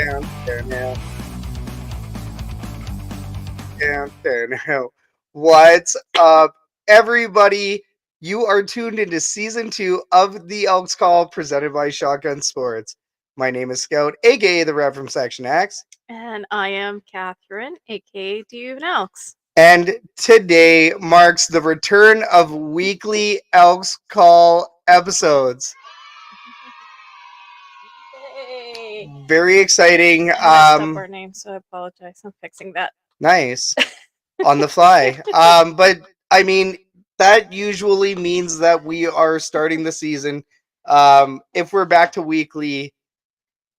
Down, down, down, down, down, down. What's up, everybody? You are tuned into season 2 of the Elks Call presented by Shotgun Sports. My name is Scout, aka the Rev from Section X. And I am Catherine, aka Do You Even Elks? And today marks the return of weekly Elks Call episodes. Yay! Very exciting. I messed up our name, so I apologize. I'm fixing that. Nice. On the fly. But I mean, that usually means that we are starting the season. If we're back to weekly,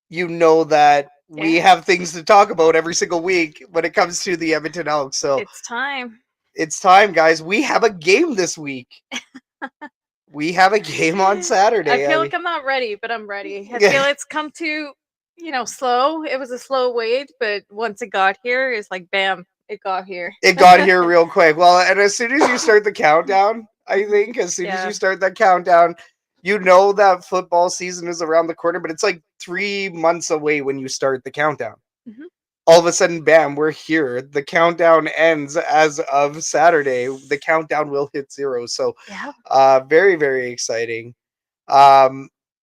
you know that we have things to talk about every single week when it comes to the Edmonton Elks. So it's time. It's time, guys. We have a game this week. We have a game on Saturday. I feel like I'm not ready, but I'm ready. I feel it's come to, slow. It was a slow wait, but once it got here, it's like, bam, it got here. It got here real quick. Well, and as soon as you start the countdown, I think, as soon as you start that countdown, you know that football season is around the corner, but it's like 3 months away when you start the countdown. Mm-hmm. All of a sudden, bam, we're here. The countdown ends as of Saturday. The countdown will hit 0. So, very, very exciting.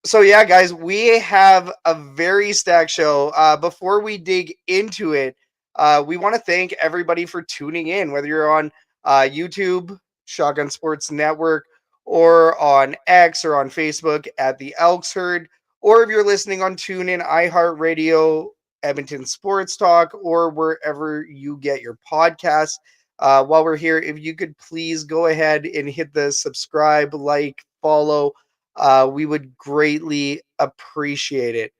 So yeah, guys, we have a very stacked show. Before we dig into it, we want to thank everybody for tuning in, whether you're on YouTube, Shotgun Sports Network, or on X or on Facebook at the Elks Herd, or if you're listening on TuneIn, iHeartRadio, Edmonton Sports Talk, or wherever you get your podcasts. While we're here, if you could please go ahead and hit the subscribe, like, follow. We would greatly appreciate it.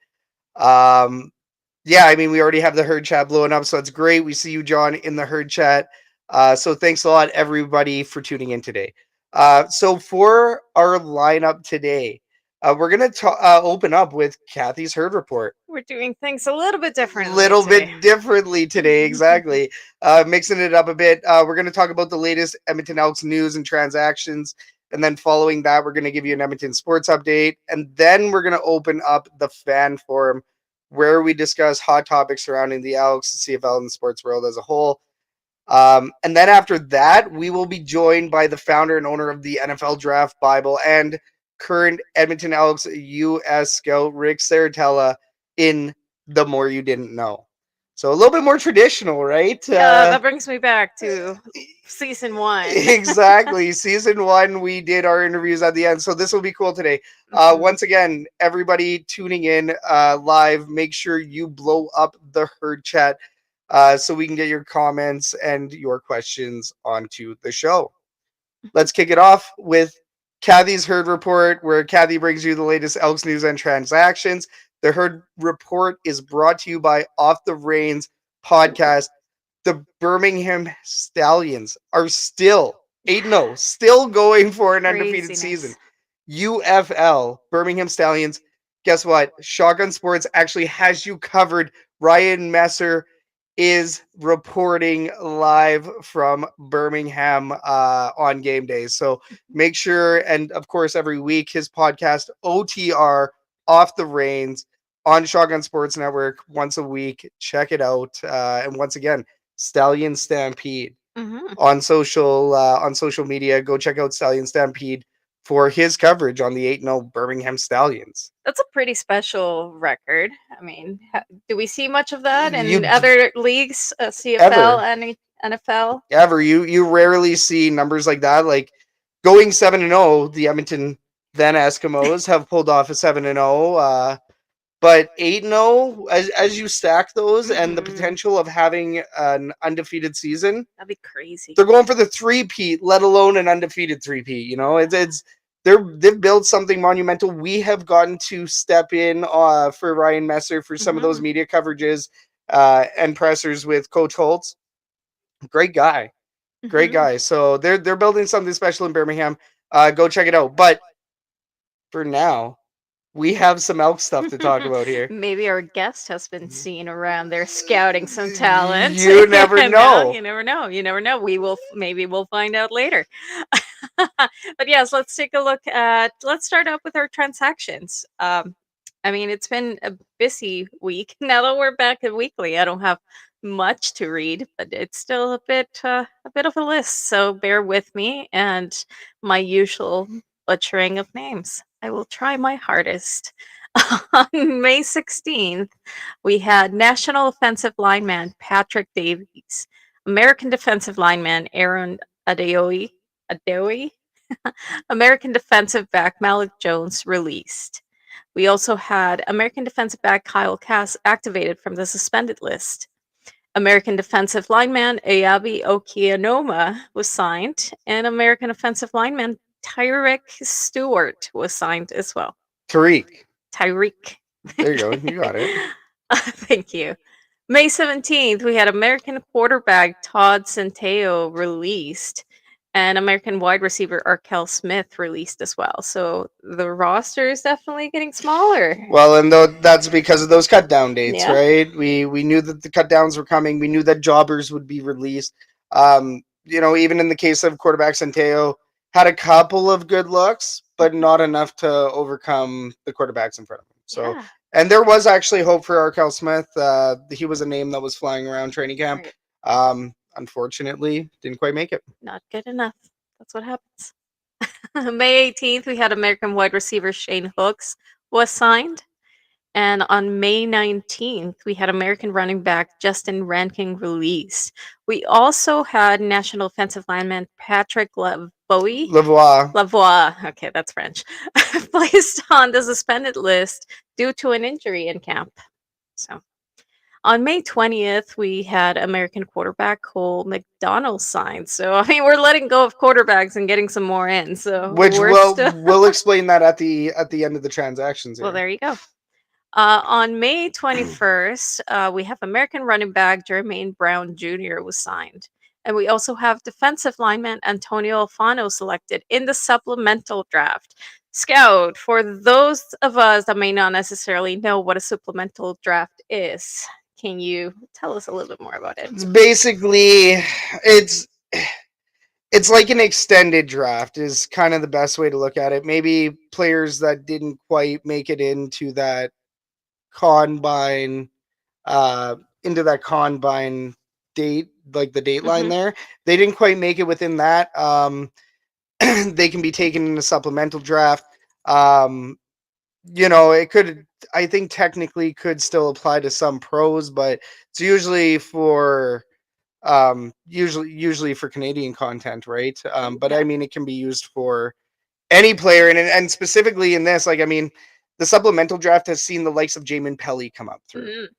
Yeah, I mean, we already have the herd chat blowing up, so it's great. We see you, John, in the herd chat. So thanks a lot, everybody, for tuning in today. So for our lineup today, we're going to open up with Kathy's herd report. We're doing things a little bit differently. Bit differently today, exactly. Mixing it up a bit. We're going to talk about the latest Edmonton Elks news and transactions. And then following that, we're going to give you an Edmonton sports update. And then we're going to open up the fan forum where we discuss hot topics surrounding the Elks, the CFL, and the sports world as a whole. And then after that, we will be joined by the founder and owner of the NFL Draft Bible and current Edmonton Elks U.S. scout, Ric Serritella, in The More You Didn't Know. So a little bit more traditional, right? That brings me back to season 1. Exactly. Season 1, we did our interviews at the end. So this will be cool today. Once again, everybody tuning in live, make sure you blow up the herd chat so we can get your comments and your questions onto the show. Let's kick it off with Kathy's herd report, where Kathy brings you the latest Elks news and transactions. The herd report is brought to you by Off the Reins podcast. The Birmingham Stallions are still 8-0, still going for an undefeated season. UFL, Birmingham Stallions. Guess what? Shotgun Sports actually has you covered. Ryan Messer is reporting live from Birmingham on game days. So make sure, and of course, every week, his podcast, OTR, Off the Reins, on Shotgun Sports Network once a week. Check it out. And once again, Stallion Stampede on social media. Go check out Stallion Stampede for his coverage on the 8-0 Birmingham Stallions. That's a pretty special record. I mean, do we see much of that in other leagues, CFL and NFL? Ever. You rarely see numbers like that. Like going 7-0, the Edmonton then Eskimos have pulled off a 7-0. But 8-0, as you stack those and the potential of having an undefeated season, that'd be crazy. They're going for the 3-peat, let alone an undefeated 3-peat. You know, they've built something monumental. We have gotten to step in for Ryan Messer for some of those media coverages and pressers with Coach Holtz. Great guy. Great guy. So they're building something special in Birmingham. Go check it out. But for now, we have some Elk stuff to talk about here. Maybe our guest has been seen around there scouting some talent. You never know. You never know. You never know. Maybe we'll find out later. But yes, let's take a look at. Let's start out with our transactions. I mean, it's been a busy week. Now that we're back at weekly, I don't have much to read, but it's still a bit of a list. So bear with me and my usual butchering of names. I will try my hardest. On May 16th, we had National Offensive Lineman Patrick Davies, American Defensive Lineman Aaron Adeoye, American Defensive Back Malik Jones released. We also had American defensive back Kyle Cass activated from the suspended list. American defensive lineman Ayabi Okianoma was signed, and American offensive lineman Tyreek Stewart was signed as well. Tariq. Tyreek. There you go. You got it. Thank you. May 17th, we had American quarterback Todd Centeo released and American wide receiver Arkell Smith released as well. So the roster is definitely getting smaller. Well, and that's because of those cut down dates, Yeah. right? We knew that the cut downs were coming. We knew that jobbers would be released. Even in the case of quarterback Centeo, had a couple of good looks, but not enough to overcome the quarterbacks in front of him. So, Yeah. and there was actually hope for Arkell Smith. He was a name that was flying around training camp. Right. Unfortunately, didn't quite make it. Not good enough. That's what happens. May 18th, we had American wide receiver Shane Hooks was signed. And on May 19th, we had American running back Justin Rankin released. We also had national offensive lineman Patrick Lavoie. Okay, that's French. Placed on the suspended list due to an injury in camp. So on May 20th, we had American quarterback Cole McDonald signed. So, I mean, we're letting go of quarterbacks and getting some more in. So, which we'll explain that at the end of the transactions. Well, there you go. On May 21st, we have American running back Jermaine Brown Jr. was signed. And we also have defensive lineman Antonio Alfano selected in the supplemental draft. Scout, for those of us that may not necessarily know what a supplemental draft is, can you tell us a little bit more about it? It's basically it's like an extended draft is kind of the best way to look at it. Maybe players that didn't quite make it into that combine date, like the date line there. They didn't quite make it within that. They can be taken in a supplemental draft. It could, I think technically could still apply to some pros, but it's usually for usually for Canadian content, right? But I mean, it can be used for any player, and specifically in this, like, I mean, the supplemental draft has seen the likes of Jamin Pelly come up through.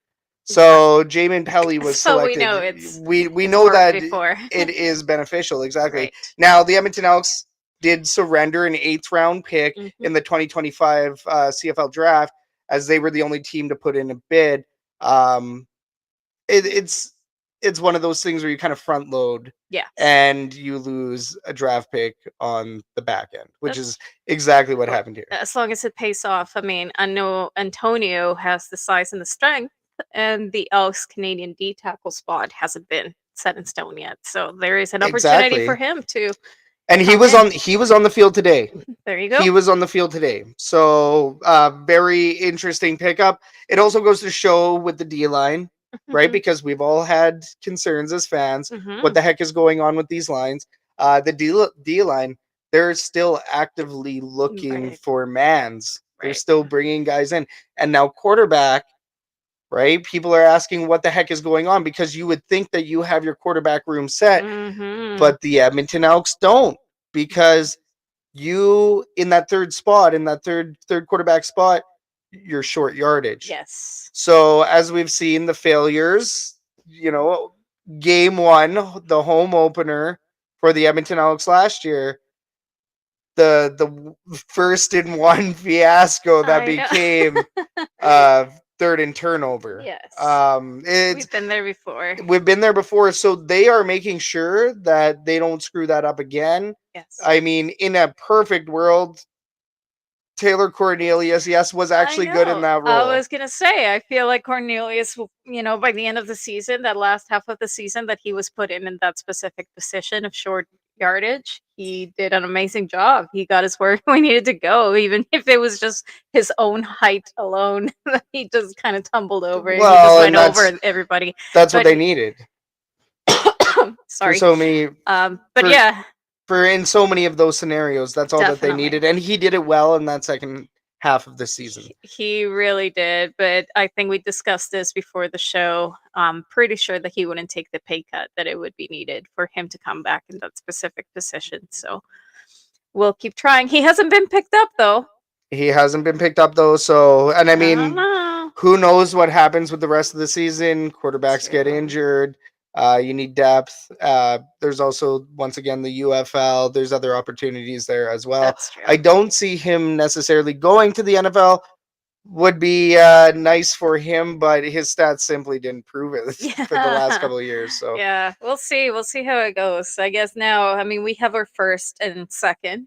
So Jamin Pelly was selected. We know that it is beneficial. Exactly. Right. Now the Edmonton Elks did surrender an 8th round pick in the 2025 CFL draft, as they were the only team to put in a bid. It's one of those things where you kind of front load, and you lose a draft pick on the back end, which is exactly what happened here. As long as it pays off. I mean, I know Antonio has the size and the strength, and the Elks Canadian D tackle spot hasn't been set in stone yet. So there is an opportunity for him to. And he was on the field today. There you go. He was on the field today. So very interesting pickup. It also goes to show with the D line, right? Because we've all had concerns as fans. What the heck is going on with these lines? The D line, they're still actively looking for mans. They're still bringing guys in. And now quarterback, right? People are asking what the heck is going on, because you would think that you have your quarterback room set, but the Edmonton Elks don't, because you in that third spot, in that third quarterback spot, you're short yardage. Yes. So as we've seen the failures, game 1, the home opener for the Edmonton Elks last year, the 1st-and-1 fiasco that became 3rd and turnover. Yes. We've been there before. We've been there before, so they are making sure that they don't screw that up again. Yes. I mean, in a perfect world, Taylor Cornelius, was actually good in that role. I was going to say, I feel like Cornelius, by the end of the season, that last half of the season, that he was put in that specific position of short yardage, he did an amazing job. He got us where we needed to go, even if it was just his own height alone. He just kind of tumbled over and he just Well, went and over everybody. that's what But they needed for sorry. so many But for yeah, for in so many of those scenarios. That's all that they definitely. needed, and he did it well in that second half of the season. He really did, but I think we discussed this before the show. I'm pretty sure that he wouldn't take the pay cut that it would be needed for him to come back in that specific position. So we'll keep trying. He hasn't been picked up though. He hasn't been picked up though, so and I I don't mean, know. who knows what happens with the rest of the season? Quarterbacks get True. injured. You need depth. There's also once again the UFL. There's other opportunities there as well. That's true. I don't see him necessarily going to the NFL. Would be nice for him, but his stats simply didn't prove it for the last Yeah. couple of years. So Yeah, we'll see. We'll see how it goes. I guess now, I mean, we have our first and second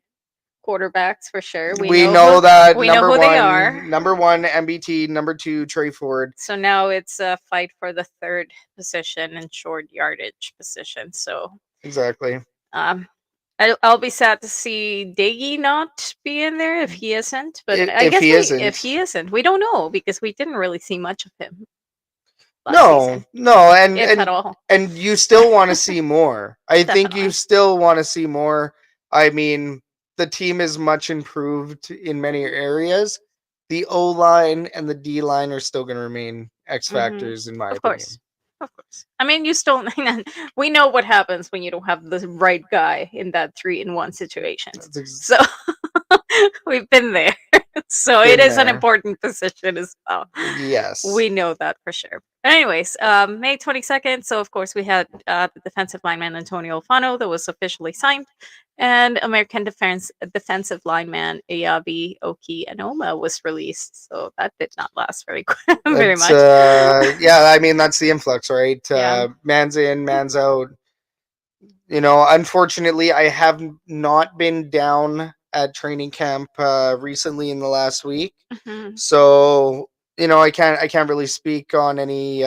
quarterbacks for sure. we know that We know who they are. number one MBT, number two Trey Ford. So now it's a fight for the third position and short yardage position. So Exactly. um, I'll be sad to see Daggy not be in there if he isn't. But I If guess he isn't, if he isn't, we don't know because we didn't really see much of him last no, season, no, if at all. and you still want to see more. I think you Definitely. still want to see more. I mean, the team is much improved in many areas. The O line and the D line are still going to remain X Hmm. factors, in my Of opinion. course. Of course. I mean, you still, we know what happens when you don't have the right guy in that 3-in-1 situation. That's So we've been there. So it been is an there. important position as well. Yes. We know that for sure. Anyways, May 22nd. So, of course, we had the defensive lineman Antonio Alfano that was officially signed, and American defensive lineman Ayabi Oki Anoma was released. So that did not last very That's much. yeah, I mean that's the influx, right? Yeah. Man's in, man's out. You know, unfortunately, I have not been down at training camp recently in the last week, Mhm. so you know, I can't really speak on any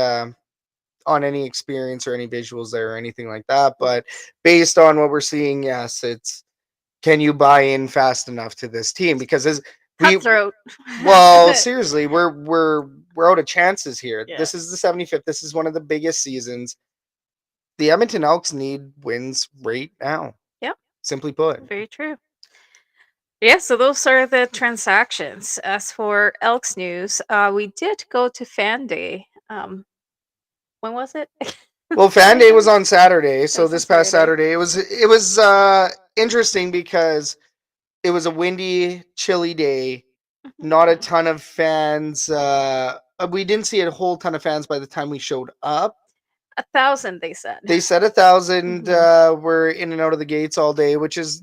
experience or any visuals there or anything like that. But based on what we're seeing, yes, it's can you buy in fast enough to this team because as we Cutthroat. well seriously we're out of chances here. Yeah. This is the 75th. This is one of the biggest seasons. The Edmonton Elks need wins right now. Yep. Simply put. Very true. Yeah, so those are the transactions. As for Elks news, we did go to Fan Day. When was it? Well, Fan Day was on Saturday, It so was on this past Saturday. Saturday it was interesting because it was a windy, chilly day. Not a Mhm. ton of fans. We didn't see a whole ton of fans by the time we showed up. 1,000, they said. They said 1,000 Mhm. were in and out of the gates all day, which is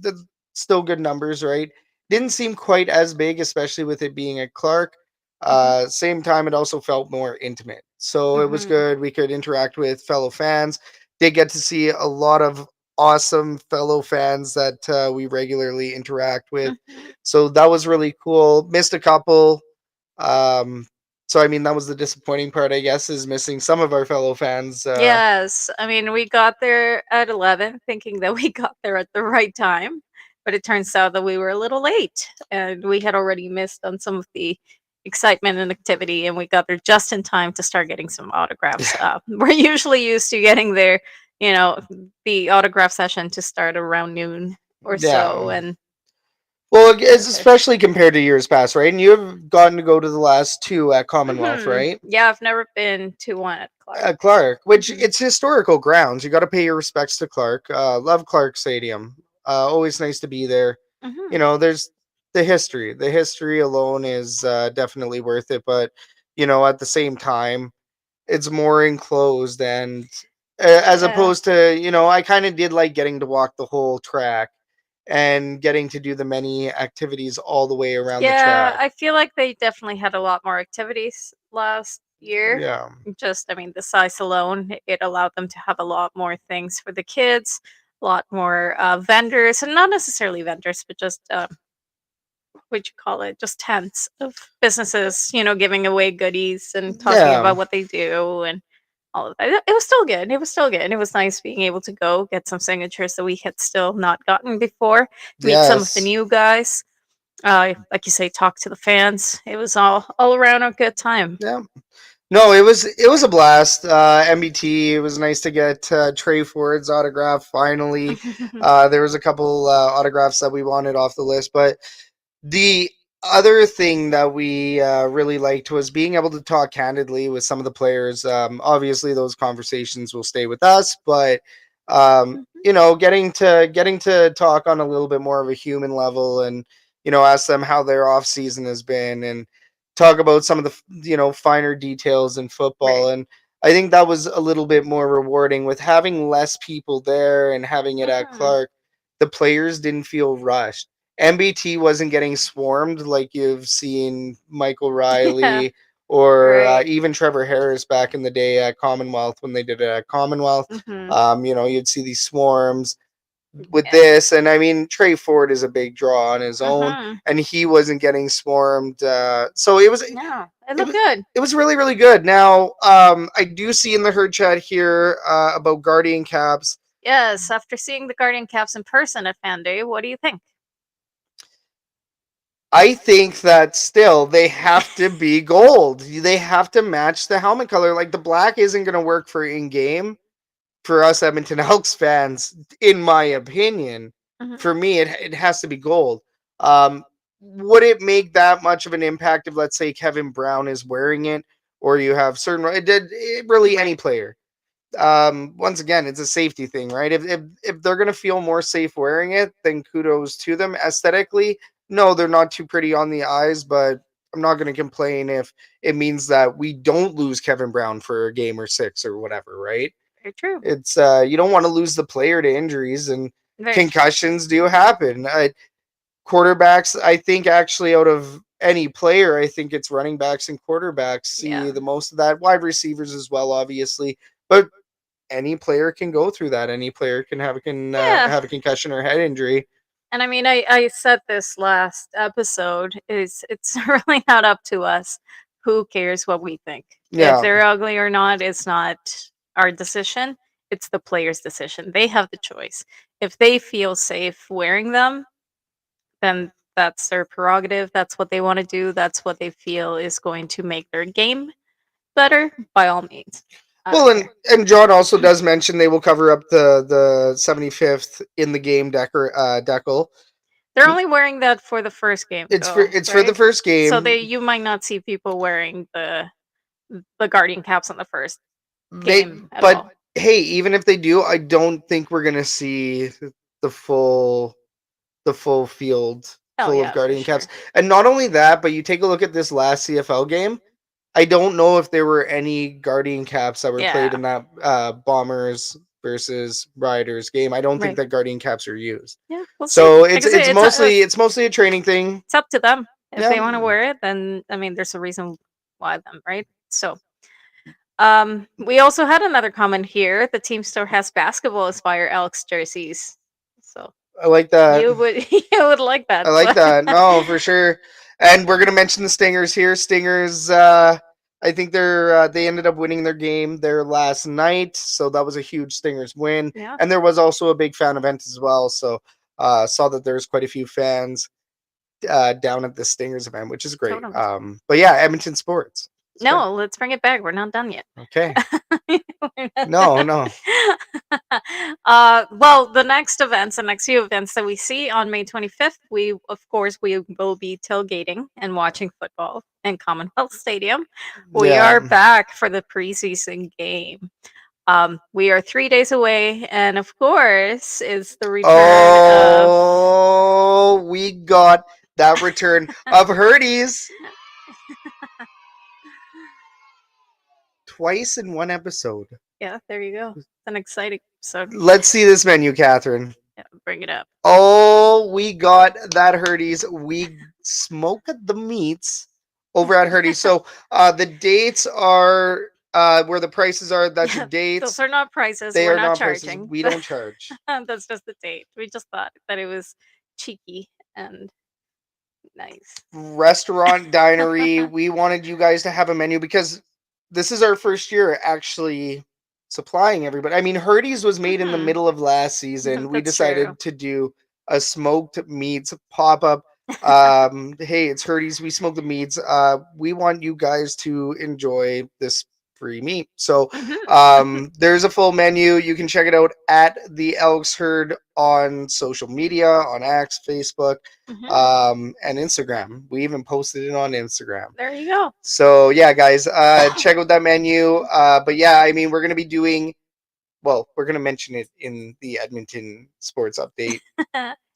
still good numbers, right? Didn't seem quite as big, especially with it being at Clark. Mhm. Same time, it also felt more intimate, so it was Mhm. good. We could interact with fellow fans. Did get to see a lot of awesome fellow fans that we regularly interact with, Mhm. so that was really cool. Missed a couple. Um, so I mean, that was the disappointing part, I guess, is missing some of our fellow fans. Yes, I mean, we got there at 11, thinking that we got there at the right time, but it turns out that we were a little late, and we had already missed on some of the excitement and activity, and we got there just in time to start getting some autographs. We're usually used to getting there, the autograph session to start around noon or so, Yeah. and Well, it's that's it. especially compared to years past, right? And you've gotten to go to the last two at Commonwealth, right? Yeah, I've never been to one at Clark. At Clark, which Hmm. it's historical grounds. You got to pay your respects to Clark. Love Clark Stadium. Always nice to be there. Hmm. You know, there's the history. The history alone is definitely worth it. But you know, at the same time, it's more enclosed and as Yeah. opposed to I kind of did like getting to walk the whole track and getting to do the many activities all the way around the Yeah, track. I feel like they definitely had a lot more activities last year. Yeah. Just, I meuld the size alone, it allowed them to have a lot more things for the kids, a lot more vendors, and not necessarily vendors, but just what you call it, just tents of businesses, giving away goodies and talking Yeah. about what they do, and all of that. It was still good. It was still good. It was nice being able to go get some signatures that we had still not gotten before, meet some of the Yes. new guys. Like you say, talk to the fans. It was all around a good time. Yeah. No, it was a blast. MBT. It was nice to get Trey Ford's autograph finally. There was a couple autographs that we wanted off the list, but the other thing that we really liked was being able to talk candidly with some of the players. Obviously, those conversations will stay with us, but getting to talk on a little bit more of a human level, and ask them how their off season has been, and talk about some of the finer details in football. Right. And I think that was a little bit more rewarding with having less people there and having it at Mhm. Clark. The players didn't feel rushed. MBT wasn't getting swarmed like you've seen Michael Yeah. Riley or Right. even Trevor Harris back in the day at Commonwealth when they did it at Commonwealth. Hmm. You'd see these swarms with Yeah. this, and I mean Trey Ford is a big draw on his own, Hmm. and he wasn't getting swarmed. So it was No, it it looked was good. it was really really good. Now, I do see in the herd chat here about Guardian caps. Yes, after seeing the Guardian caps in person at Fan Day, what do you think? I think that still they have to be gold. They have to match the helmet color. Like the black isn't going to work for in game for us Edmonton Elks fans, in my opinion. Hmm. For me, it has to be gold. Um, would it make that much of an impact if, let's say, Kevin Brown is wearing it, or you have certain? It did really any Right. player. Once again, it's a safety thing, right? If they're gonna feel more safe wearing it, then kudos to them. Aesthetically, no, they're not too pretty on the eyes, but I'm not gonna complain if it means that we don't lose Kevin Brown for a game or six or whatever, right? Very true. It's you don't want to lose the player to injuries, and Very true. concussions do happen. Quarterbacks, I think, actually out of any player, I think it's running backs and quarterbacks see Yeah. the most of that. Wide receivers as well, obviously, but any player can go through that. Any player can Yeah. have a concussion or head injury. And I mean, I said this last episode, is it's really not up to us. Who cares what we think? If Yeah. they're ugly or not, it's not our decision. It's the player's decision. They have the choice. If they feel safe wearing them, then that's their prerogative. That's what they want to do. That's what they feel is going to make their game better. By all means, I Well, don't and care. and John also does mention they will cover up the 75th in the game decal. They're only wearing that for the first game, It's for though, it's for the right? first So game. they you might not see people wearing the Guardian caps on the first They game at but all. hey, even if they do, I don't think we're gonna see the full the full field Oh full of yeah, for Guardian caps. sure. And not only that, but you take a look at this last CFL game. I don't know if there were any Guardian caps that were played Yeah, in that Bombers versus Riders game. I don't think right. that Guardian caps are used. Yeah, we'll see. So Like it's I say, it's mostly it's mostly a training thing. it's up to them. If Yeah. they want to wear it, then I mean, there's a reason why them, right? So, we also had another comment here. The team store has basketball Aspire Elks jerseys, so I like that. you would you would like I that. So, like that. No, for sure. And we're gonna mention the Stingers here. Stingers, I think they ended up winning their game there last night, so that was a huge Stingers win. yeah, And there was also a big fan event as well. So saw that there's quite a few fans down at the Stingers event, which is great. totally. But yeah, Edmonton sports. It's good. No, let's bring it back. We're not done yet. Okay. We're not No, no. done. Well, the next few events that we see on May 25th, we of course we will be tailgating and watching football in Commonwealth Stadium. We Yeah. are back for the preseason game. We are 3 days away, and of course, is the return of Oh, we got that return of Herdies twice in one episode. yeah. There you go. It's an exciting episode. Let's see this menu, Catherine. Yeah, bring it up. Oh, we got that Herdies. We smoked the meats over at Herdies. So the dates are where the prices are. That's your Yeah, those dates. are not prices. They We're are not not prices. charging. We don't charge. That's just the date. We just thought that it was cheeky and nice. Restaurant, dinery. We wanted you guys to have a menu because this is our first year actually supplying everybody. I mean, Herdy's was made in the middle of last season. We That's true. decided to do a smoked meats pop-up. Hey, it's Herdy's. We smoke the meats. We want you guys to enjoy this free meat. So there's a full menu. You can check it out at the Elks Herd on social media, on X, Facebook, and Instagram. We even posted it on Instagram. There you go. So yeah, guys, check out that menu. But yeah, I mean, we're gonna be doing. Well, we're gonna mention it in the Edmonton Sports Update.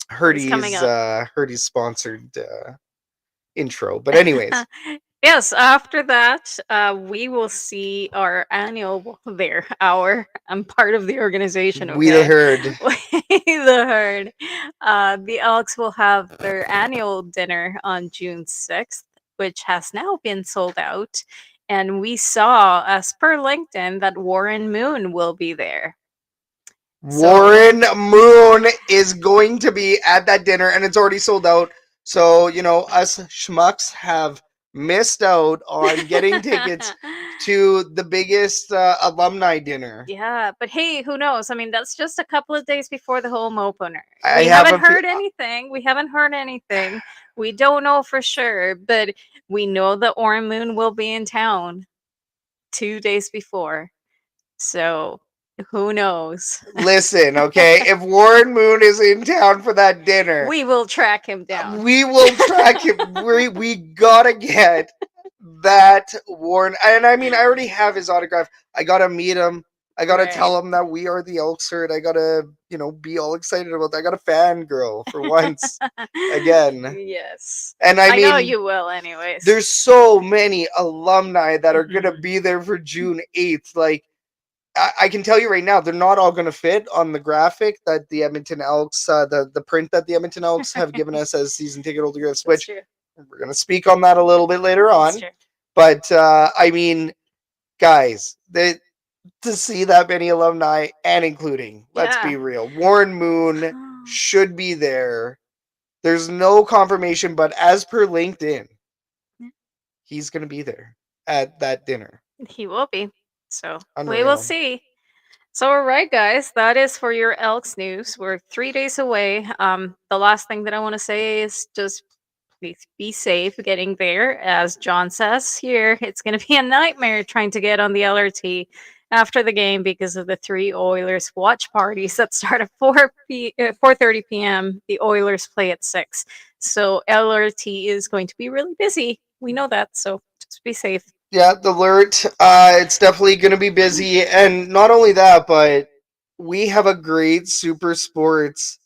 Herdy's sponsored intro. But anyways, yes. After that, we will see our annual. I'm part of the organization. Okay? We the Herd. We the Herd. The Elks will have their annual dinner on June 6th, which has now been sold out. And we saw, as per LinkedIn, that Warren Moon will be there. Warren Moon is going to be at that dinner, and it's already sold out. So, you know, us schmucks have missed out on getting tickets to the biggest alumni dinner. Yeah, but hey, who knows? I mean, that's just a couple of days before the home opener. I We have haven't a fe- heard anything. We haven't heard anything. We don't know for sure, but we know that Warren Moon will be in town 2 days before. So who knows? Listen, okay, if Warren Moon is in town for that dinner, We will track him down. we will track him. We gotta get that Warren. And I mean, I already have his autograph. I gotta meet him. I gotta Right. tell him that we are the Elks Herd. I gotta, you know, be all excited about that. I got a fangirl for once again. Yes. And I know mean, you will, anyways. there's so many alumni that are gonna be there for June 8th. Like, I can tell you right now, they're not all going to fit on the graphic that the Edmonton Elks, the print that the Edmonton Elks have given us as season ticket holder gifts, which we're going to speak on that a little bit later on. But I mean, guys, to see that many alumni and including, let's be real, Warren Moon should be there. There's no confirmation, but as per LinkedIn, he's going to be there at that dinner. He will be. So Unreal. we will see. So all right, guys, that is for your Elks news. We're 3 days away. The last thing that I want to say is just please be safe getting there. As John says here, it's going to be a nightmare trying to get on the LRT after the game because of the 3 Oilers watch parties that start at 4:30 p.m. The Oilers play at 6. So LRT is going to be really busy. We know that, so just be safe. Yeah, the alert. It's definitely going to be busy, and not only that, but we have a great Super Sports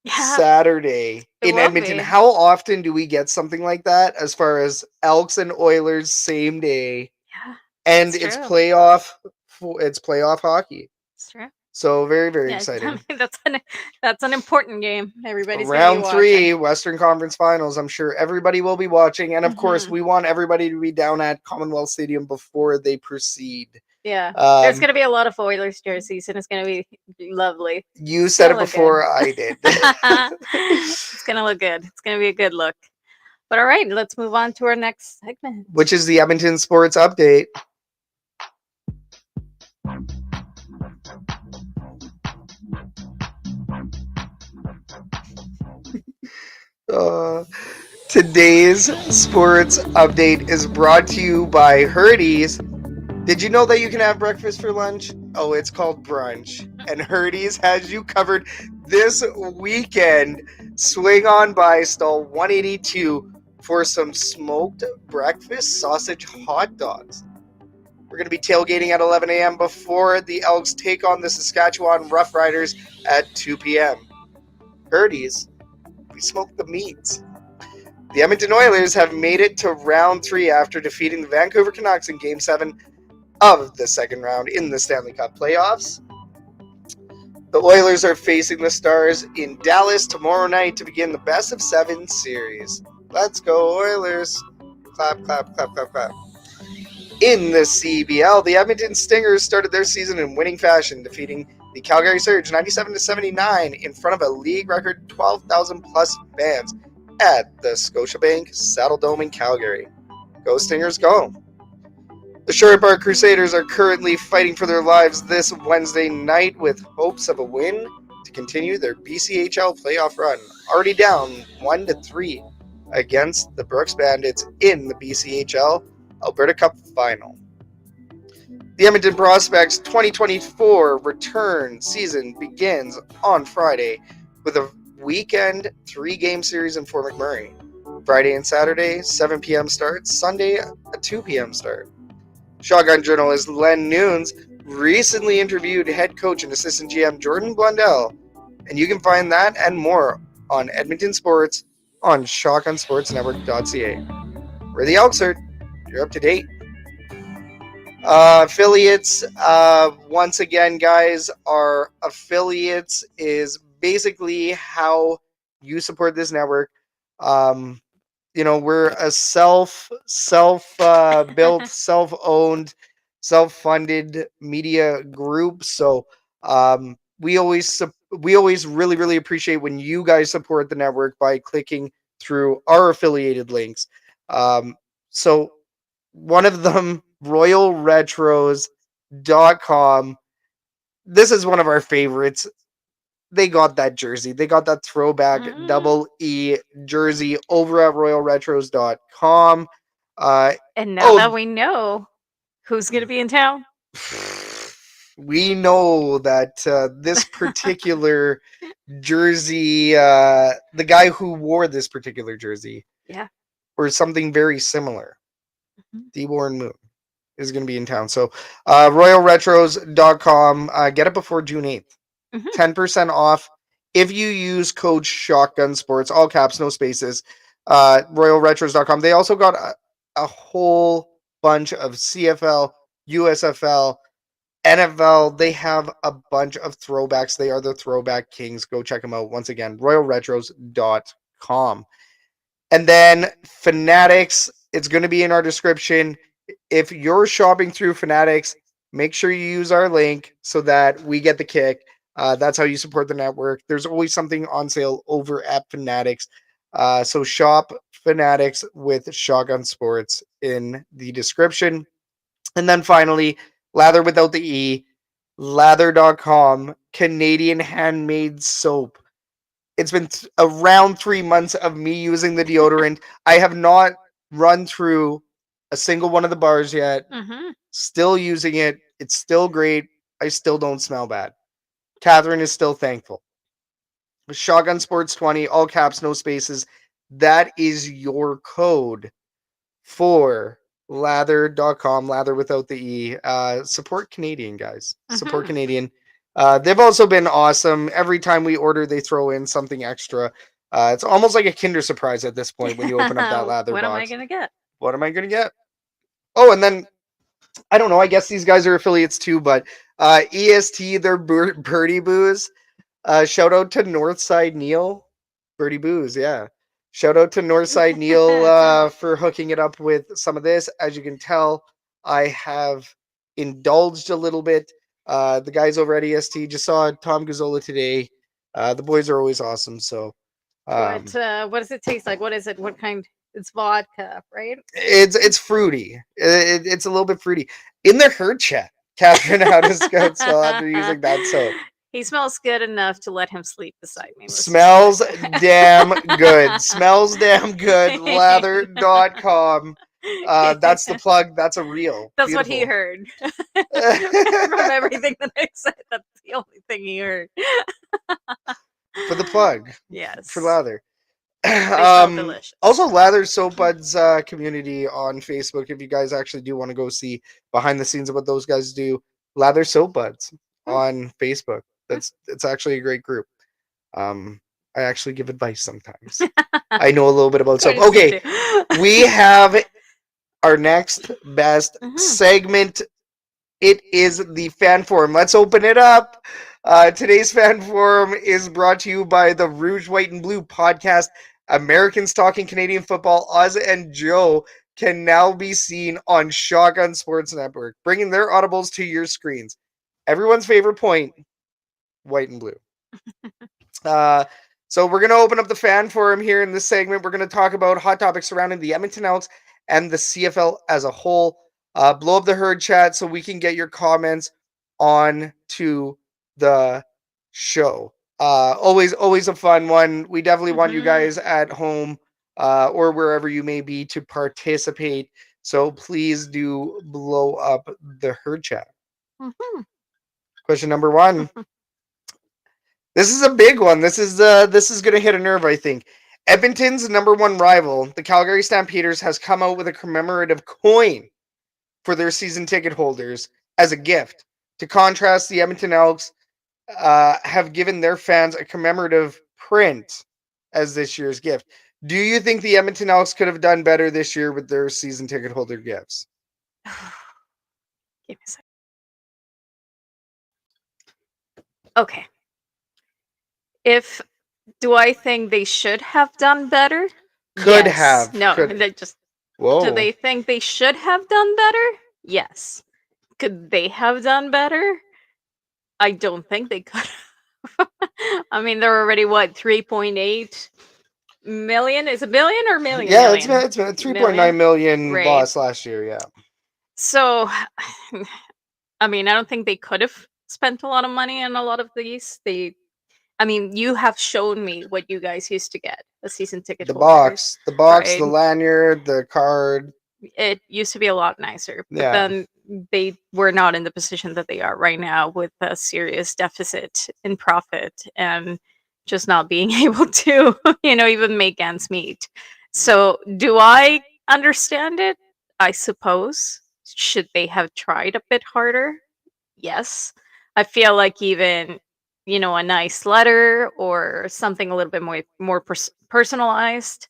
Saturday in Edmonton. How often do we get something like that? As far as Elks and Oilers same day, and it's playoff. It's playoff hockey. It's true. So very, very exciting. I mean, that's an important game. Everybody's round 3, Western Conference Finals. I'm sure everybody will be watching, and of course, we want everybody to be down at Commonwealth Stadium before they proceed. Yeah, there's going to be a lot of Oilers jerseys, and it's going to be lovely. You said it before I did. It's going to look good. It's going to be a good look. But all right, let's move on to our next segment, which is the Edmonton Sports Update. Today's sports update is brought to you by Herdy's. Did you know that you can have breakfast for lunch? Oh, it's called brunch. And Herdy's has you covered this weekend. Swing on by stall 182 for some smoked breakfast sausage hot dogs. We're going to be tailgating at 11 a.m. before the Elks take on the Saskatchewan Roughriders at 2 p.m. Herdy's, we smoke the meats. The Edmonton Oilers have made it to round 3 after defeating the Vancouver Canucks in Game 7 of the second round in the Stanley Cup playoffs. The Oilers are facing the Stars in Dallas tomorrow night to begin the best of 7 series. Let's go Oilers! Clap, clap, clap, clap, clap. In the CBL, the Edmonton Stingers started their season in winning fashion, defeating the Calgary Surge 97-79 in front of a league record 12,000 plus fans at the Scotiabank Saddledome in Calgary. Go Stingers, go! The Sherwood Park Crusaders are currently fighting for their lives this Wednesday night with hopes of a win to continue their BCHL playoff run. Already down 1-3 against the Brooks Bandits in the BCHL Alberta Cup final. The Edmonton Prospects 2024 return season begins on Friday with a weekend 3-game series in Fort McMurray. Friday and Saturday, 7 p.m. start. Sunday, a 2 p.m. start. Shotgun journalist Len Nunes recently interviewed head coach and assistant GM Jordan Blundell, and you can find that and more on Edmonton Sports on shotgunsportsnetwork.ca. We're the Elks Herd. You're up to date. Affiliates, once again, guys, our affiliates is basically how you support this network. We're a built, self-owned, self-funded media group. So we always really, really appreciate when you guys support the network by clicking through our affiliated links. So one of them, royalretros.com. This is one of our favorites. They got that jersey. They got that throwback double E jersey over at royalretros.com. And now that we know who's going to be in town, we know that this particular jersey, the guy who wore this particular jersey, or something very similar, Deborn Moon, is going to be in town. So royalretros.com, get it before June 8th. 10% off if you use code Shotgun Sports, all caps, no spaces. RoyalRetros.com. They also got a whole bunch of CFL, USFL, NFL. They have a bunch of throwbacks. They are the throwback kings. Go check them out. Once again, RoyalRetros.com. And then Fanatics, it's going to be in our description. If you're shopping through Fanatics, make sure you use our link so that we get the kick. That's how you support the network. There's always something on sale over at Fanatics. So shop Fanatics with Shotgun Sports in the description. And then finally, Lather without the E, lather.com, Canadian handmade soap. It's been around 3 months of me using the deodorant. I have not run through a single one of the bars yet. Still using it. It's still great. I still don't smell bad. Catherine is still thankful. Shotgun Sports 20, all caps, no spaces. That is your code for lather.com, lather without the E. Support Canadian, guys. Support Canadian. They've also been awesome. Every time we order, they throw in something extra. It's almost like a Kinder Surprise at this point when you open up that lather box. What am I going to get? What am I going to get? Oh, and then I don't know. I guess these guys are affiliates too, but EST, they're Birdie Booze. Shout out to Northside Neil. Birdie Booze, yeah. Shout out to Northside Neil for hooking it up with some of this. As you can tell, I have indulged a little bit. The guys over at EST just saw Tom Gazzola today. The boys are always awesome. So, what does it taste like? What is it? What kind? It's vodka, right? It's fruity. It's a little bit fruity. In the herd chat, Catherine, how does Scott smell after using that soap? He smells good enough to let him sleep beside me. Smells damn good. Smells damn good. Lather.com. That's the plug. That's a reel. That's Beautiful. What he heard. From everything that I said, that's the only thing he heard. For the plug. Yes. For Lather. Delicious. Also, Lather Soap Buds community on Facebook. If you guys actually do want to go see behind the scenes of what those guys do, Lather Soap Buds on Facebook. It's actually a great group. I actually give advice sometimes. I know a little bit about soap. Okay, we have our next best segment. It is the fan forum. Let's open it up. Today's fan forum is brought to you by the Rouge, White, and Blue podcast. Americans Talking Canadian Football, Oz and Joe can now be seen on Shotgun Sports Network, bringing their audibles to your screens. Everyone's favorite point, white and blue. So we're going to open up the fan forum here in this segment. We're going to talk about hot topics surrounding the Edmonton Elks and the CFL as a whole. Blow up the herd chat so we can get your comments on to the show. Always a fun one. We definitely want you guys at home or wherever you may be to participate. So please do blow up the herd chat. Question number 1. This is a big one. This is gonna hit a nerve, I think. Edmonton's number 1 rival, the Calgary Stampeders, has come out with a commemorative coin for their season ticket holders as a gift. To contrast, the Edmonton Elks have given their fans a commemorative print as this year's gift. Do you think the Edmonton Elks could have done better this year with their season ticket holder gifts? Give me a second. Okay. Do I think they should have done better? Could Yes. have. No, Could. they just. Whoa. Do they think they should have done better? Yes. Could they have done better? I don't think they could. I mean, they're already what, 3.8 million? Is it billion or million? Yeah, Million. it's been 3.9 million Right. loss last year. Yeah. So, I mean, I don't think they could have spent a lot of money on a lot of these. I mean, you have shown me what you guys used to get, a season ticket The holders, box, right? the lanyard, the card. It used to be a lot nicer, but Yeah. then they were not in the position that they are right now with a serious deficit in profit and just not being able to, even make ends meet. So, do I understand it? I suppose. Should they have tried a bit harder? Yes. I feel like even, a nice letter or something a little bit more personalized.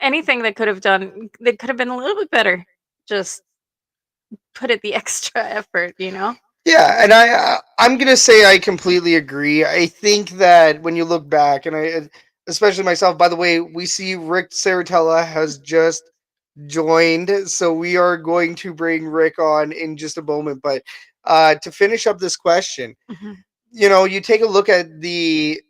Anything that could have been a little bit better. Just put it the extra effort. Yeah, and I'm gonna say I completely agree. I think that when you look back, and especially myself. By the way, we see Ric Serritella has just joined, so we are going to bring Rick on in just a moment. But to finish up this question, you take a look at the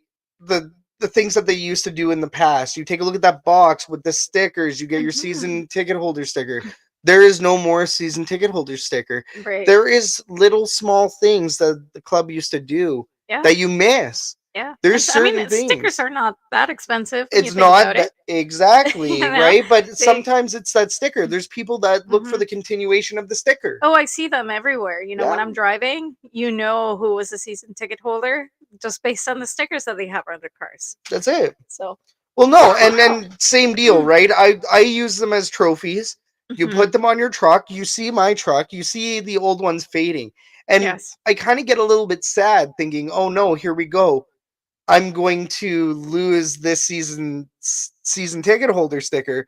the things that they used to do in the past. You take a look at that box with the stickers. You get your season ticket holder sticker. There is no more season ticket holder sticker. Right. There is little small things that the club used to do that you miss. Yeah. There's certain things. Stickers are not that expensive when you It's think not about it. exactly You know, right, but they- sometimes it's that sticker. There's people that look for the continuation of the sticker. Oh, I see them everywhere. When Yeah. I'm driving, who was a season ticket holder just based on the stickers that they have on their cars. That's it. So, Well, no, and same deal, right? I use them as trophies. You put them on your truck. You see my truck. You see the old ones fading, and yes. I kind of get a little bit sad, thinking, "Oh no, here we go. I'm going to lose this season ticket holder sticker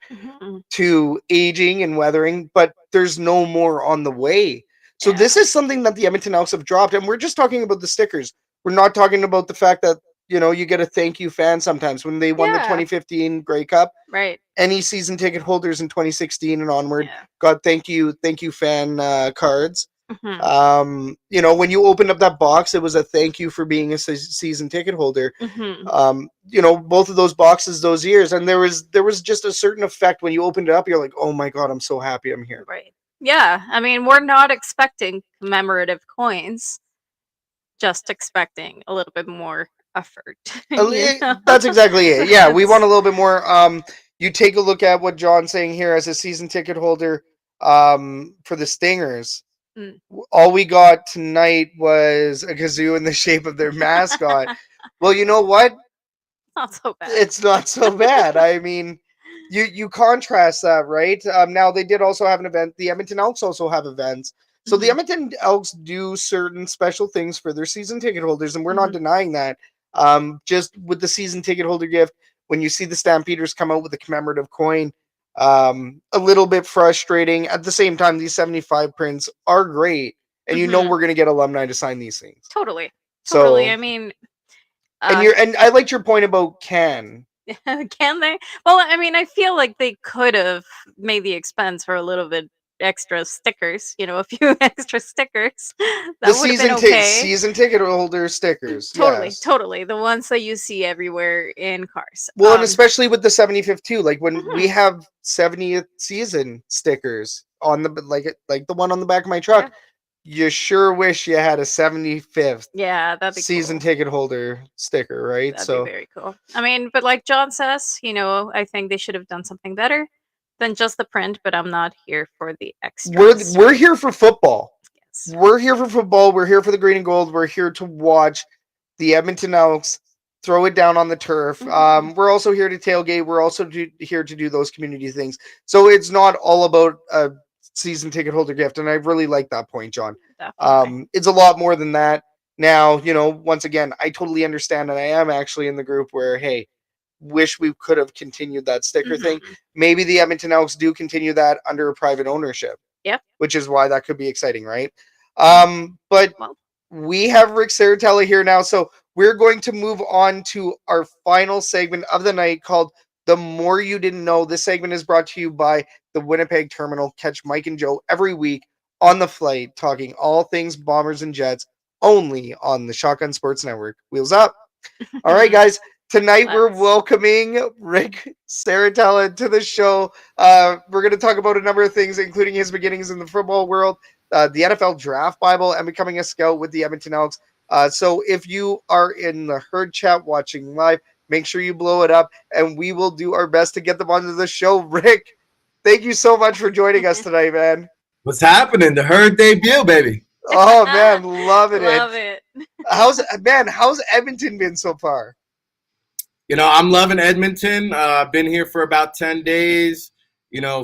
to aging and weathering, but there's no more on the way." So this is something that the Edmonton Elks have dropped, and we're just talking about the stickers. We're not talking about the fact that you get a thank you fan sometimes when they won the 2015 Grey Cup. Right. Any season ticket holders in 2016 and onward got thank you fan cards. When you opened up that box, it was a thank you for being a season ticket holder. Both of those boxes those years, and there was just a certain effect when you opened it up. You're like, oh my god, I'm so happy I'm here. Right. Yeah. I mean, we're not expecting commemorative coins, just expecting a little bit more effort. That's exactly it. Yeah, we want a little bit more. You take a look at what John's saying here as a season ticket holder for the Stingers. All we got tonight was a kazoo in the shape of their mascot. Well, you know what? Not so bad. It's not so bad. I mean, you contrast that, right? Now they did also have an event. The Edmonton Elks also have events. So the Edmonton Elks do certain special things for their season ticket holders, and we're not denying that. Just with the season ticket holder gift, when you see the Stampeders come out with a commemorative coin, a little bit frustrating. At the same time, these 75 prints are great, and we're going to get alumni to sign these things. Totally. So, I mean, and I liked your point about can they? Well, I mean, I feel like they could have made the expense for a little bit extra stickers, a few extra stickers, that would have been okay. Season ticket holder stickers. Totally, Yes. totally. The ones that you see everywhere in cars. Well, and especially with the 75th too. Like when we Mhm. have 70th season stickers on the like the one on the back of my truck, you sure wish you had a 75th Yeah, that'd be season cool. ticket holder sticker, right? That'd be So very cool. I mean, but like John says, I think they should have done something better than just the print, but I'm not here for the extras. we're here for football. Yes. We're here for football. We're here for the green and gold. We're here to watch the Edmonton Elks throw it down on the turf. Mhm. We're also here to tailgate. We're also here to do those community things. So it's not all about a season ticket holder gift. And I really like that point, John. Definitely. It's a lot more than that. Now, once again, I totally understand. And I am actually in the group where, hey, wish we could have continued that sticker thing. Mhm. Maybe the Edmonton Elks do continue that under a private ownership. Yep. Which is why that could be exciting, right? But Well, we have Ric Serritella here now, so we're going to move on to our final segment of the night called The More You Didn't Know. This segment is brought to you by the Winnipeg Terminal. Catch Mike and Joe every week on the flight, talking all things Bombers and Jets, only on the Shotgun Sports Network. Wheels up. All right, guys. Tonight we're let's. welcoming Ric Serritella to the show. We're going to talk about a number of things, including his beginnings in the football world, the NFL Draft Bible, and becoming a scout with the Edmonton Elks. So if you are in the Herd chat watching live, make sure you blow it up, and we will do our best to get them onto the show. Ric, thank you so much for joining us tonight, man. What's happening? The Herd debut, baby. Oh man, loving Love it. it. How's Edmonton been so far? I'm loving Edmonton. Been here for about 10 days.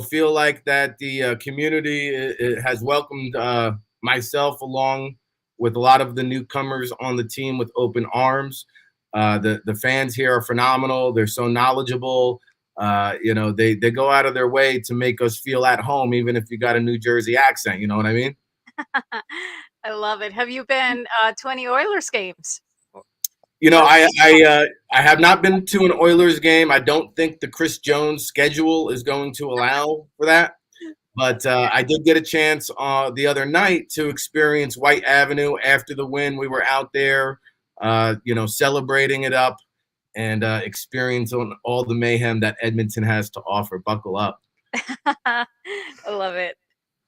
Feel like that the community has welcomed myself along with a lot of the newcomers on the team with open arms. The fans here are phenomenal. They're so knowledgeable. They go out of their way to make us feel at home, even if you got a New Jersey accent. You know what I mean? I love it. Have you been to any Oilers games? I have not been to an Oilers game. I don't think the Chris Jones schedule is going to allow for that. But I did get a chance the other night to experience White Avenue after the win. We were out there, celebrating it up and experiencing all the mayhem that Edmonton has to offer. Buckle up. I love it.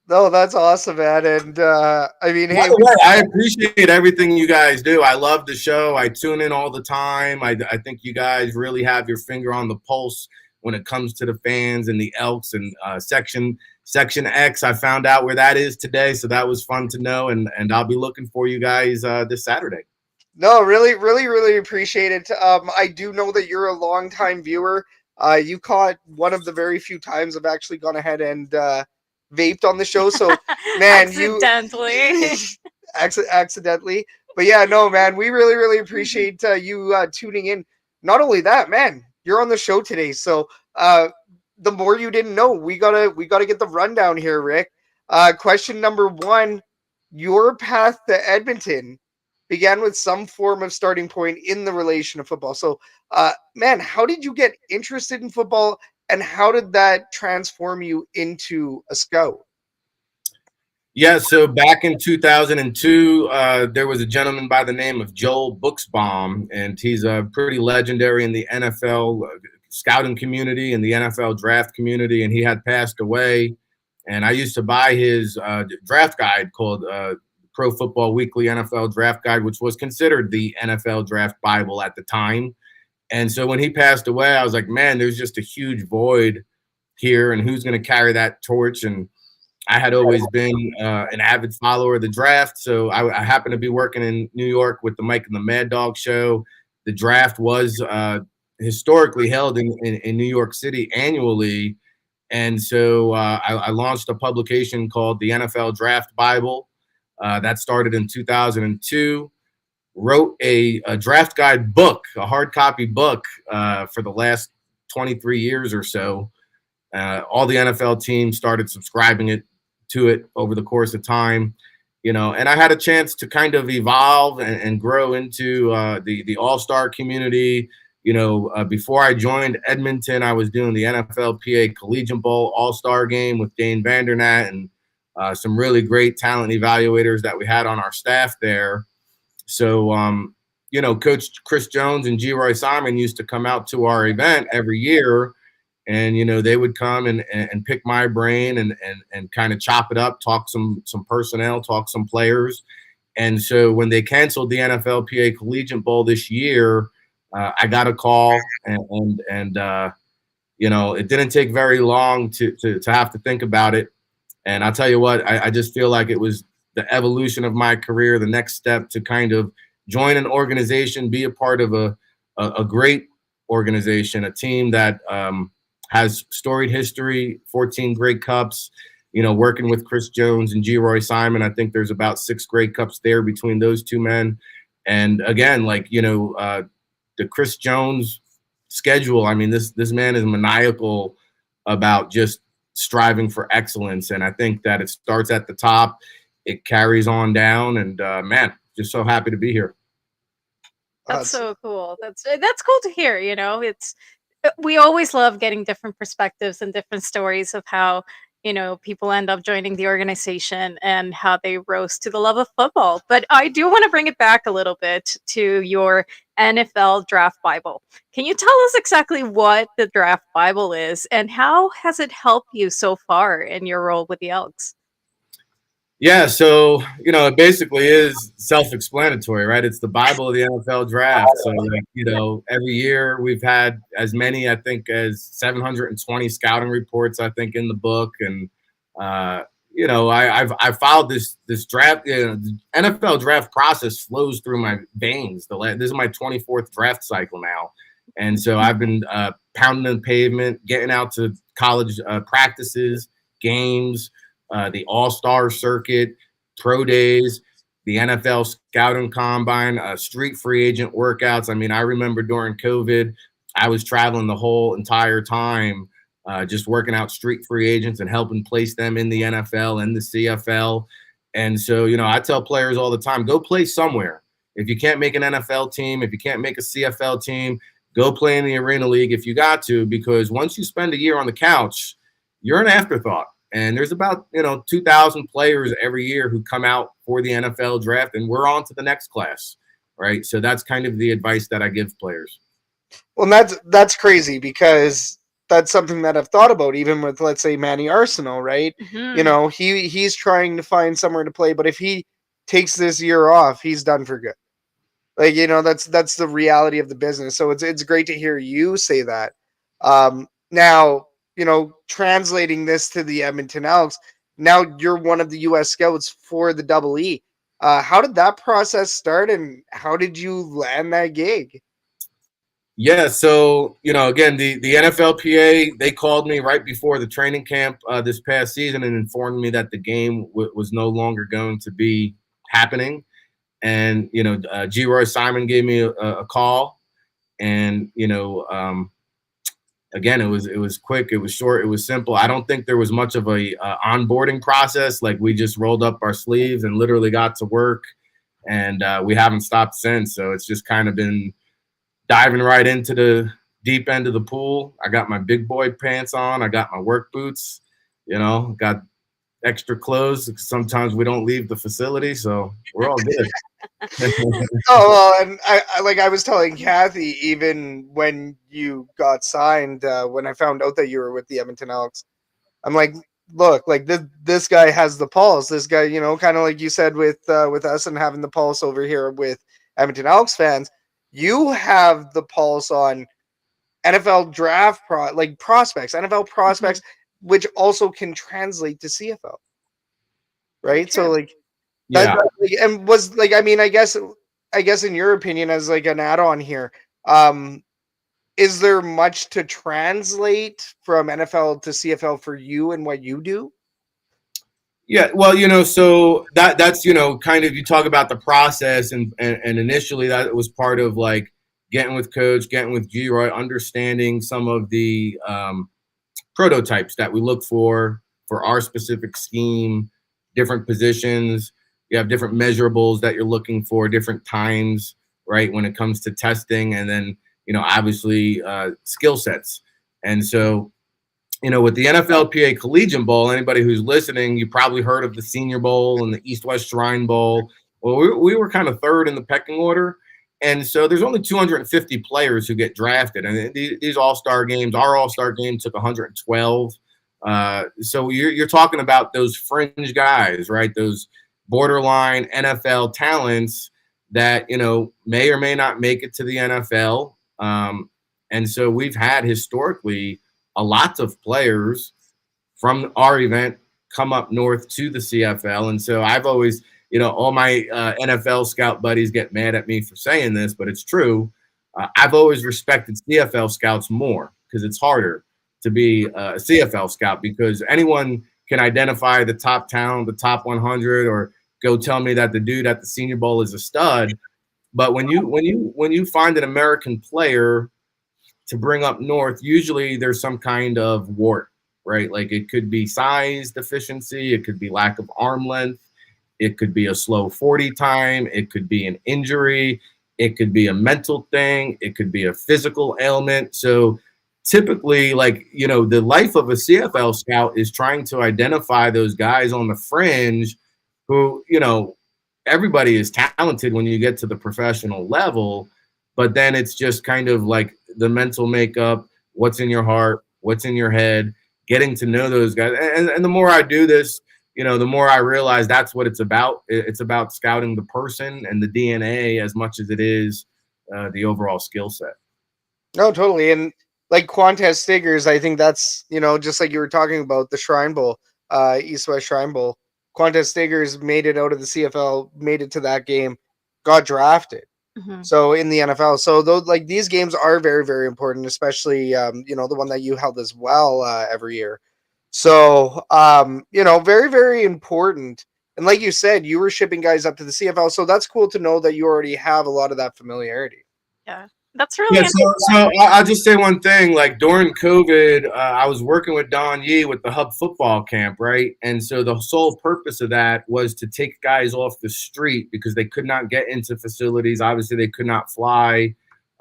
No, that's awesome, man. And I mean, By hey, the way, I appreciate everything you guys do. I love the show. I tune in all the time. I think you guys really have your finger on the pulse when it comes to the fans and the Elks and Section X. I found out where that is today, so that was fun to know. And I'll be looking for you guys this Saturday. no, really, really, really appreciate it. I do know that you're a longtime viewer. You caught one of the very few times I've actually gone ahead and vaped on the show. So, man, accidentally. accidentally. But yeah, no, man, we really, really appreciate you tuning in. Not only that, man, you're on the show today. So, the more you didn't know, we gotta get the rundown here, Ric. Question number one: your path to Edmonton began with some form of starting point in the relation of football. So, man, how did you get interested in football, and how did that transform you into a scout? Yeah, so back in 2002, there was a gentleman by the name of Joel Buxbaum, and he's pretty legendary in the NFL scouting community and the NFL draft community, and he had passed away. And I used to buy his draft guide called Pro Football Weekly NFL Draft Guide, which was considered the NFL Draft Bible at the time. And so when he passed away, I was like, man, there's just a huge void here, and who's going to carry that torch? And I had always been an avid follower of the draft, so I happened to be working in New York with the Mike and the Mad Dog show. The draft was historically held in New York City annually, and so I launched a publication called the NFL Draft Bible. That started in 2002. Wrote a draft guide book, a hard copy book for the last 23 years or so. All the NFL teams started subscribing to it over the course of time, and I had a chance to kind of evolve and grow into the all-star community. Before I joined Edmonton, I was doing the NFLPA Collegiate Bowl all-star game with Dane Vandernat, and some really great talent evaluators that we had on our staff there. So, Coach Chris Jones and G. Roy Simon used to come out to our event every year, and they would come and pick my brain and kind of chop it up, talk some personnel, talk some players. And so when they canceled the NFLPA Collegiate Bowl this year, I got a call, and it didn't take very long to have to think about it. And I'll tell you what, I just feel like it was the evolution of my career, the next step to kind of join an organization, be a part of a great organization, a team that has storied history, 14 Grey Cups, working with Chris Jones and G. Roy Simon. I think there's about 6 Grey Cups there between those two men. And again, the Chris Jones schedule, I mean, this man is maniacal about just striving for excellence. And I think that it starts at the top, it carries on down, and man, just so happy to be here. That's so cool. That's cool to hear. We always love getting different perspectives and different stories of how people end up joining the organization and how they rose to the love of football. But I do want to bring it back a little bit to your NFL Draft Bible. Can you tell us exactly what the Draft Bible is and how has it helped you so far in your role with the Elks? Yeah, so it basically is self-explanatory, right? It's the Bible of the NFL Draft. So every year we've had as many, I think, as 720 scouting reports, I think, in the book. And I've followed this draft. The NFL draft process flows through my veins. This is my 24th draft cycle now, and so I've been pounding the pavement, getting out to college practices, games. The All-Star circuit, pro days, the NFL scouting combine, street free agent workouts. I mean, I remember during COVID, I was traveling the whole entire time, just working out street free agents and helping place them in the NFL and the CFL. And so, I tell players all the time, go play somewhere. If you can't make an NFL team, if you can't make a CFL team, go play in the Arena League if you got to, because once you spend a year on the couch, you're an afterthought. And there's about 2,000 players every year who come out for the NFL draft, and we're on to the next class, right? So that's kind of the advice that I give players. Well, that's crazy, because that's something that I've thought about, even with, let's say, Manny Arsenal, right? Mm-hmm. He's trying to find somewhere to play, but if he takes this year off, he's done for good. That's the reality of the business. So it's great to hear you say that. Now, translating this to the Edmonton Elks, now you're one of the U.S. scouts for the Double E. How did that process start, and how did you land that gig? Yeah, so, again, the NFLPA, they called me right before the training camp this past season and informed me that the game was no longer going to be happening. And, G. Roy Simon gave me a call, and, again, it was quick, it was short, it was simple. I don't think there was much of a onboarding process. Like, we just rolled up our sleeves and literally got to work, and we haven't stopped since. So it's just kind of been diving right into the deep end of the pool. I got my big boy pants on. I got my work boots, got extra clothes. Sometimes we don't leave the facility, so we're all good. Oh, well, and I was telling Kathy, even when you got signed, when I found out that you were with the Edmonton Elks, I'm like, look, like this guy has the pulse. This guy, kind of like you said with us and having the pulse over here with Edmonton Elks fans, you have the pulse on NFL draft prospects, NFL prospects, mm-hmm. which also can translate to CFL, right? So like. Yeah. And was like, I mean, I guess in your opinion, as like an add-on here, is there much to translate from NFL to CFL for you and what you do? Yeah, well, so that's kind of, you talk about the process, and initially that was part of like getting with Coach, getting with G-Roy, understanding some of the prototypes that we look for our specific scheme, different positions. You have different measurables that you're looking for, different times, right, when it comes to testing, and then, obviously skill sets. And so with the NFLPA Collegiate Bowl, anybody who's listening, you probably heard of the Senior Bowl and the East-West Shrine Bowl. Well, we were kind of third in the pecking order. And so there's only 250 players who get drafted. And these all-star games, our all-star game took 112. So you're talking about those fringe guys, right? Those borderline NFL talents that, may or may not make it to the NFL. And so we've had historically a lot of players from our event come up north to the CFL. And so I've always, all my NFL scout buddies get mad at me for saying this, but it's true. I've always respected CFL scouts more because it's harder to be a CFL scout because anyone can identify the top talent, the top 100, or go tell me that the dude at the Senior Bowl is a stud. But when you find an American player to bring up north, usually there's some kind of wart, right? Like it could be size deficiency, it could be lack of arm length, it could be a slow 40 time, it could be an injury, it could be a mental thing, it could be a physical ailment. So typically, the life of a CFL scout is trying to identify those guys on the fringe who, everybody is talented when you get to the professional level, but then it's just kind of like the mental makeup, what's in your heart, what's in your head, getting to know those guys. And the more I do this, the more I realize that's what it's about. It's about scouting the person and the DNA as much as it is the overall skill set. No, totally. And like Qantas Stiggers, I think that's, just like you were talking about the Shrine Bowl, East-West Shrine Bowl. Qantas Stiggers made it out of the CFL, made it to that game, got drafted. Mhm. So in the NFL, so those these games are very, very important, especially the one that you held as well every year. So very, very important. And like you said, you were shipping guys up to the CFL, so that's cool to know that you already have a lot of that familiarity. Yeah, that's really Yeah, so I'll just say one thing. Like during COVID, I was working with Don Yee with the Hub Football Camp, right? And so the sole purpose of that was to take guys off the street because they could not get into facilities. Obviously, they could not fly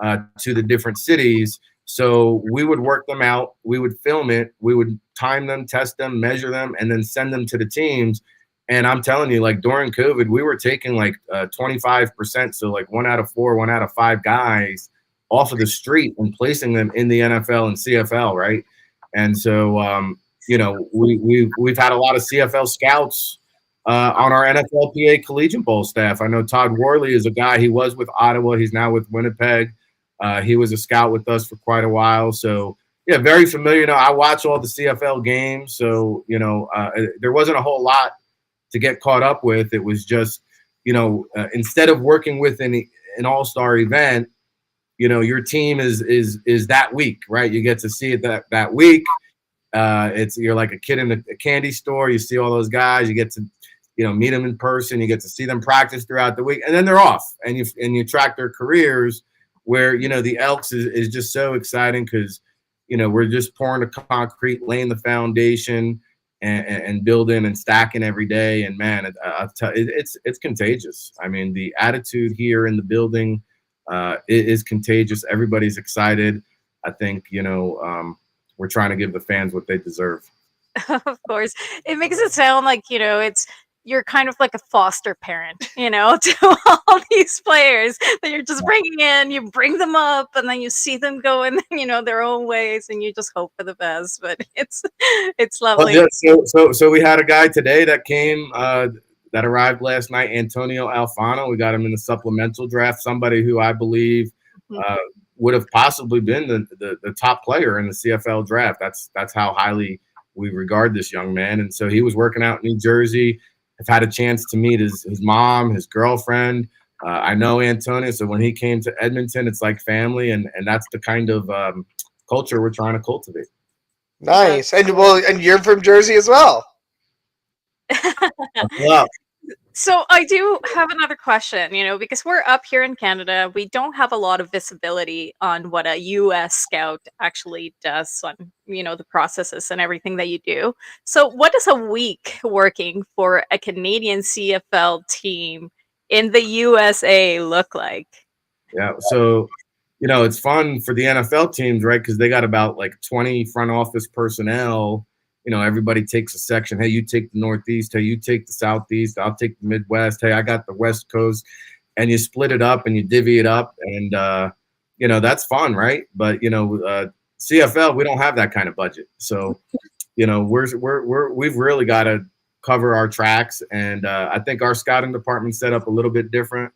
to the different cities. So we would work them out. We would film it. We would time them, test them, measure them, and then send them to the teams. And I'm telling you, during COVID, we were taking 25%. So 1 out of 4, 1 out of 5 guys off of the street and placing them in the NFL and CFL, right? And so, we've had a lot of CFL scouts on our NFLPA Collegiate Bowl staff. I know Todd Worley is a guy. He was with Ottawa. He's now with Winnipeg. He was a scout with us for quite a while. So, yeah, very familiar. I watch all the CFL games. So, there wasn't a whole lot to get caught up with. It was just, instead of working with an all-star event, your team is that week, right? You get to see it that week. You're like a kid in a candy store. You see all those guys. You get to, meet them in person. You get to see them practice throughout the week, and then they're off. And you track their careers. Where the Elks is just so exciting because we're just pouring the concrete, laying the foundation, and building and stacking every day. And man, it's contagious. I mean, the attitude here in the building. It is contagious. Everybody's excited. I think, we're trying to give the fans what they deserve. Of course. It makes it sound like, you're kind of like a foster parent, to all these players that you're just bringing in, you bring them up and then you see them go in, their own ways and you just hope for the best. But it's lovely. Well, yeah, so we had a guy today that came, that arrived last night, Antonio Alfano. We got him in the supplemental draft, somebody who I believe would have possibly been the top player in the CFL draft. That's how highly we regard this young man. And so he was working out in New Jersey. I've had a chance to meet his mom, his girlfriend. I know Antonio. So when he came to Edmonton, it's like family. And that's the kind of culture we're trying to cultivate. Nice. And you're from Jersey as well. Yeah. So I do have another question, because we're up here in Canada, we don't have a lot of visibility on what a US scout actually does on, the processes and everything that you do. So what does a week working for a Canadian CFL team in the USA look like? Yeah. So it's fun for the NFL teams, right? Because they got about like 20 front office personnel. Everybody takes a section. Hey, you take the Northeast. Hey, you take the Southeast. I'll take the Midwest. Hey, I got the West Coast. And you split it up and you divvy it up. And, that's fun, right? But, CFL, we don't have that kind of budget. So, we've really got to cover our tracks. And I think our scouting department set up a little bit different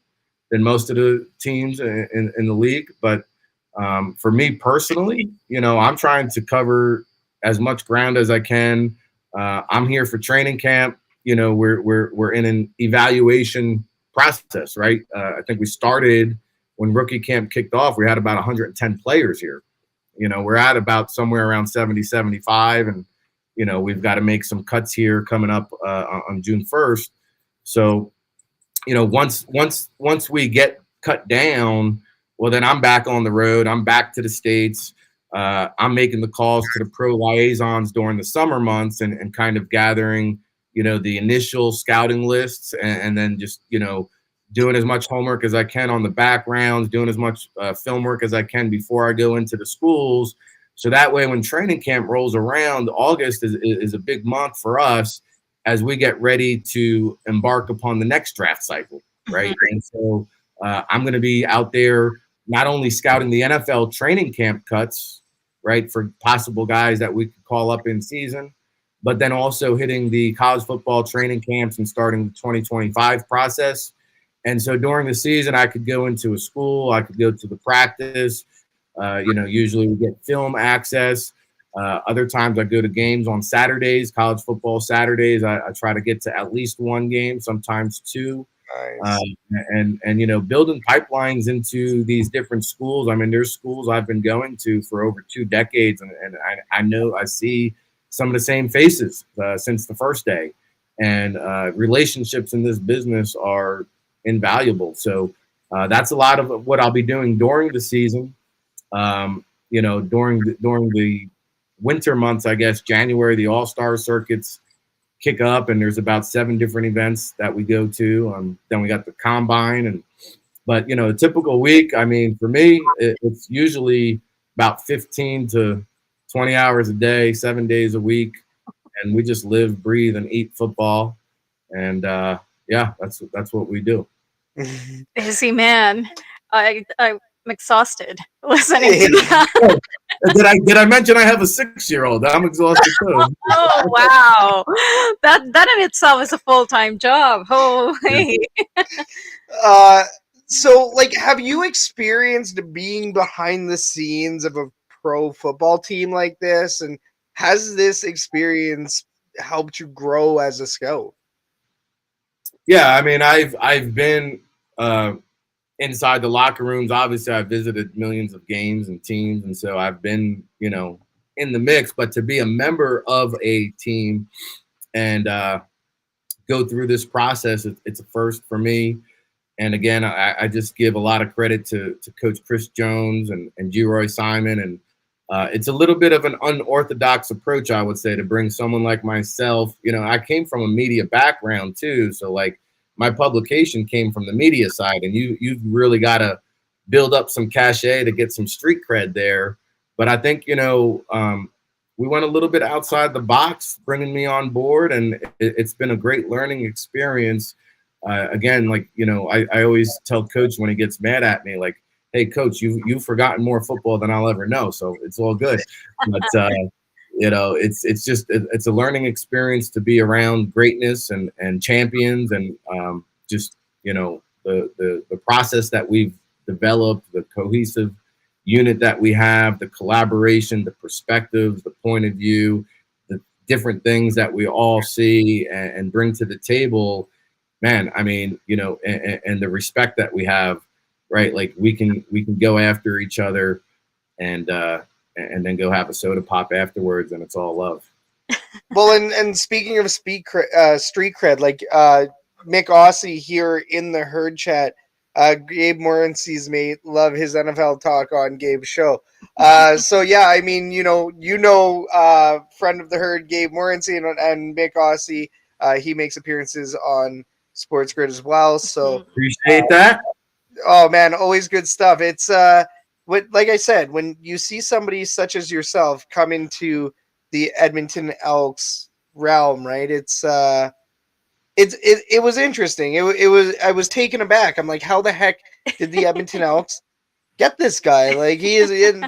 than most of the teams in the league. But for me personally, I'm trying to cover as much ground as I can. I'm here for training camp. We're in an evaluation process, right? I think we started when rookie camp kicked off. We had about 110 players here. We're at about somewhere around 70, 75, and we've got to make some cuts here coming up on June 1st. So, once we get cut down, well, then I'm back on the road. I'm back to the States. I'm making the calls to the pro liaisons during the summer months and kind of gathering, the initial scouting lists and then just, doing as much homework as I can on the backgrounds, doing as much film work as I can before I go into the schools. So that way, when training camp rolls around, August is a big month for us as we get ready to embark upon the next draft cycle, right? And so I'm going to be out there not only scouting the NFL training camp cuts, right, for possible guys that we could call up in season, but then also hitting the college football training camps and starting the 2025 process. And so during the season, I could go into a school, I could go to the practice. Usually we get film access. Other times I go to games on Saturdays, college football Saturdays. I try to get to at least one game, sometimes two. Nice. And building pipelines into these different schools. I mean, there's schools I've been going to for over 2 decades, and I know I see some of the same faces since the first day. And relationships in this business are invaluable. So that's a lot of what I'll be doing during the season. During the winter months, I guess January, the All-Star circuits kick up, and there's about 7 different events that we go to. Then we got the combine, but a typical week, I mean, for me, it's usually about 15 to 20 hours a day, 7 days a week, and we just live, breathe, and eat football. And that's what we do. Busy man. I'm exhausted listening to that. Did I mention I have a 6-year-old? I'm exhausted too. Oh wow, that in itself is a full-time job. Holy. So, like, have you experienced being behind the scenes of a pro football team like this, and has this experience helped you grow as a scout? Yeah, I mean, I've been inside the locker rooms. Obviously, I've visited millions of games and teams, and so I've been, in the mix. But to be a member of a team and go through this process, it's a first for me. And again, I just give a lot of credit to Coach Chris Jones and G. Simon. And it's a little bit of an unorthodox approach, I would say, to bring someone like myself. I came from a media background too. So like my publication came from the media side, and you've really got to build up some cachet to get some street cred there. But I think, we went a little bit outside the box, bringing me on board, and it's been a great learning experience. Again, like, I always tell Coach when he gets mad at me, like, hey, Coach, you've forgotten more football than I'll ever know. So it's all good. But, it's a learning experience to be around greatness and champions and just, the process that we've developed, the cohesive unit that we have, the collaboration, the perspectives, the point of view, the different things that we all see and bring to the table. Man, I mean, and the respect that we have, right? Like we can go after each other and then go have a soda pop afterwards, and it's all love. Well, and speaking of street cred, like Mick Aussie here in the Herd Chat, Gabe Morency's mate, love his NFL talk on Gabe's show. So yeah, I mean, friend of the Herd, Gabe Morency, and Mick Aussie, he makes appearances on Sports Grid as well. So appreciate that. Oh man, always good stuff. It's like I said, when you see somebody such as yourself come into the Edmonton Elks realm, right? It was interesting. It was I was taken aback. I'm like, how the heck did the Edmonton Elks get this guy? Like he is in,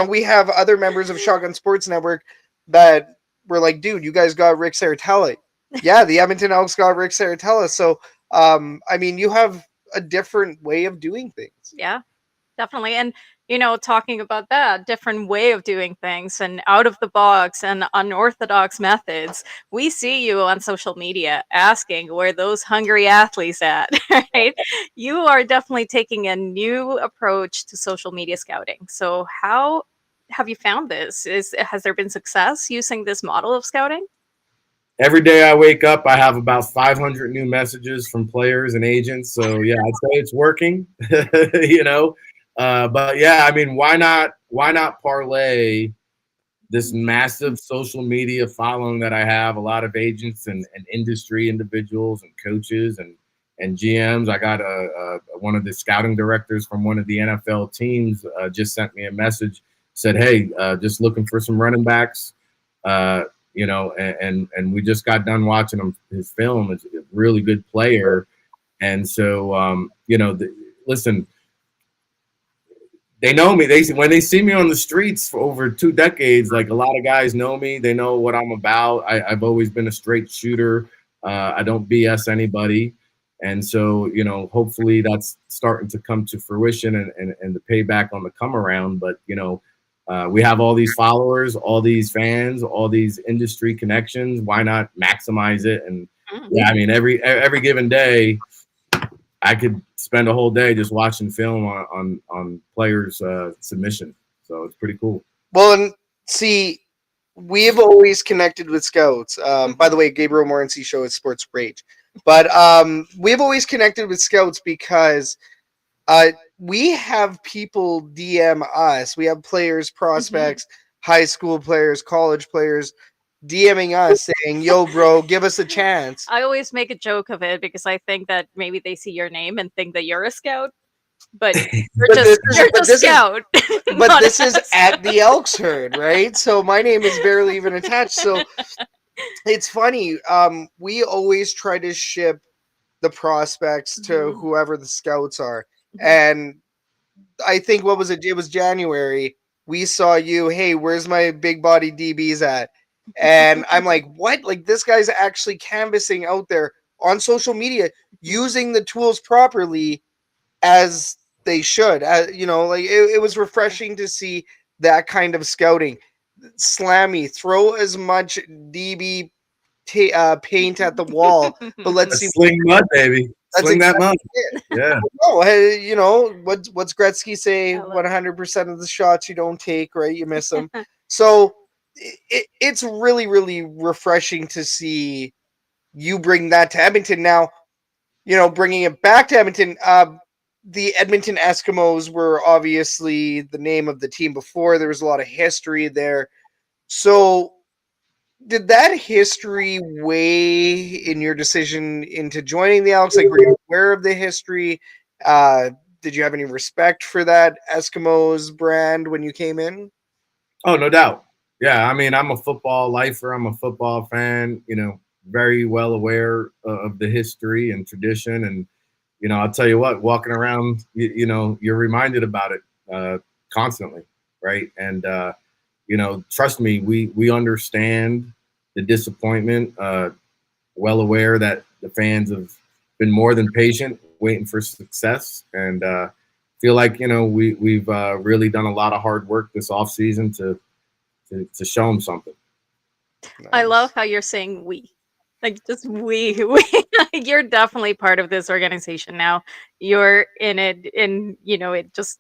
we have other members of Shotgun Sports Network that were like, dude, you guys got Ric Serritella. Yeah, the Edmonton Elks got Ric Serritella. So I mean, you have a different way of doing things. Yeah, definitely. And, talking about that different way of doing things and out of the box and unorthodox methods, we see you on social media asking where those hungry athletes at, right? You are definitely taking a new approach to social media scouting. So how have you found this? Has there been success using this model of scouting? Every day I wake up, I have about 500 new messages from players and agents. So yeah, I'd say it's working. But yeah, I mean, why not parlay this massive social media following that I have? A lot of agents and industry individuals and coaches and GMs. I got one of the scouting directors from one of the NFL teams just sent me a message, said, "Hey, just looking for some running backs." And we just got done watching his film. It's a really good player. And so, listen, they know me. When they see me on the streets for over 2 decades, like a lot of guys know me. They know what I'm about. I've always been a straight shooter. I don't BS anybody. And so, hopefully that's starting to come to fruition and the payback on the come around. But, we have all these followers, all these fans, all these industry connections. Why not maximize it? And yeah, I mean, every given day, I could spend a whole day just watching film on players' submission. So it's pretty cool. Well, and see, we've always connected with scouts. By the way, Gabriel Morency show is Sports Rage. But we've always connected with scouts because we have people DM us. We have players, prospects, high school players, college players DMing us saying, "Yo, bro, give us a chance." I always make a joke of it because I think that maybe they see your name and think that you're a scout, but you're just a scout. But this is at the Elks Herd, right? So my name is barely even attached. So it's funny. We always try to ship the prospects to whoever the scouts are. And I think what was it? It was January. We saw you. Hey, where's my big body DBs at? And I'm like, what? Like this guy's actually canvassing out there on social media using the tools properly as they should. It was refreshing to see that kind of scouting. Slammy, throw as much DB paint at the wall, but let's see. Sling mud, baby. Sling that mud. Yeah. Oh, what's Gretzky say? 100% of the shots you don't take, right? You miss them. So it's really, really refreshing to see you bring that to Edmonton. Now, bringing it back to Edmonton, the Edmonton Eskimos were obviously the name of the team before. There was a lot of history there. So did that history weigh in your decision into joining the Elks? Like, were you aware of the history? Did you have any respect for that Eskimos brand when you came in? Oh, no doubt. Yeah, I mean, I'm a football lifer. I'm a football fan, very well aware of the history and tradition. And, I'll tell you what, walking around, you're reminded about it constantly, right? And, trust me, we understand the disappointment, well aware that the fans have been more than patient, waiting for success. And feel like, we've really done a lot of hard work this offseason to show them something. Nice. I love how you're saying we. Like just we. You're definitely part of this organization now. You're in it, and it just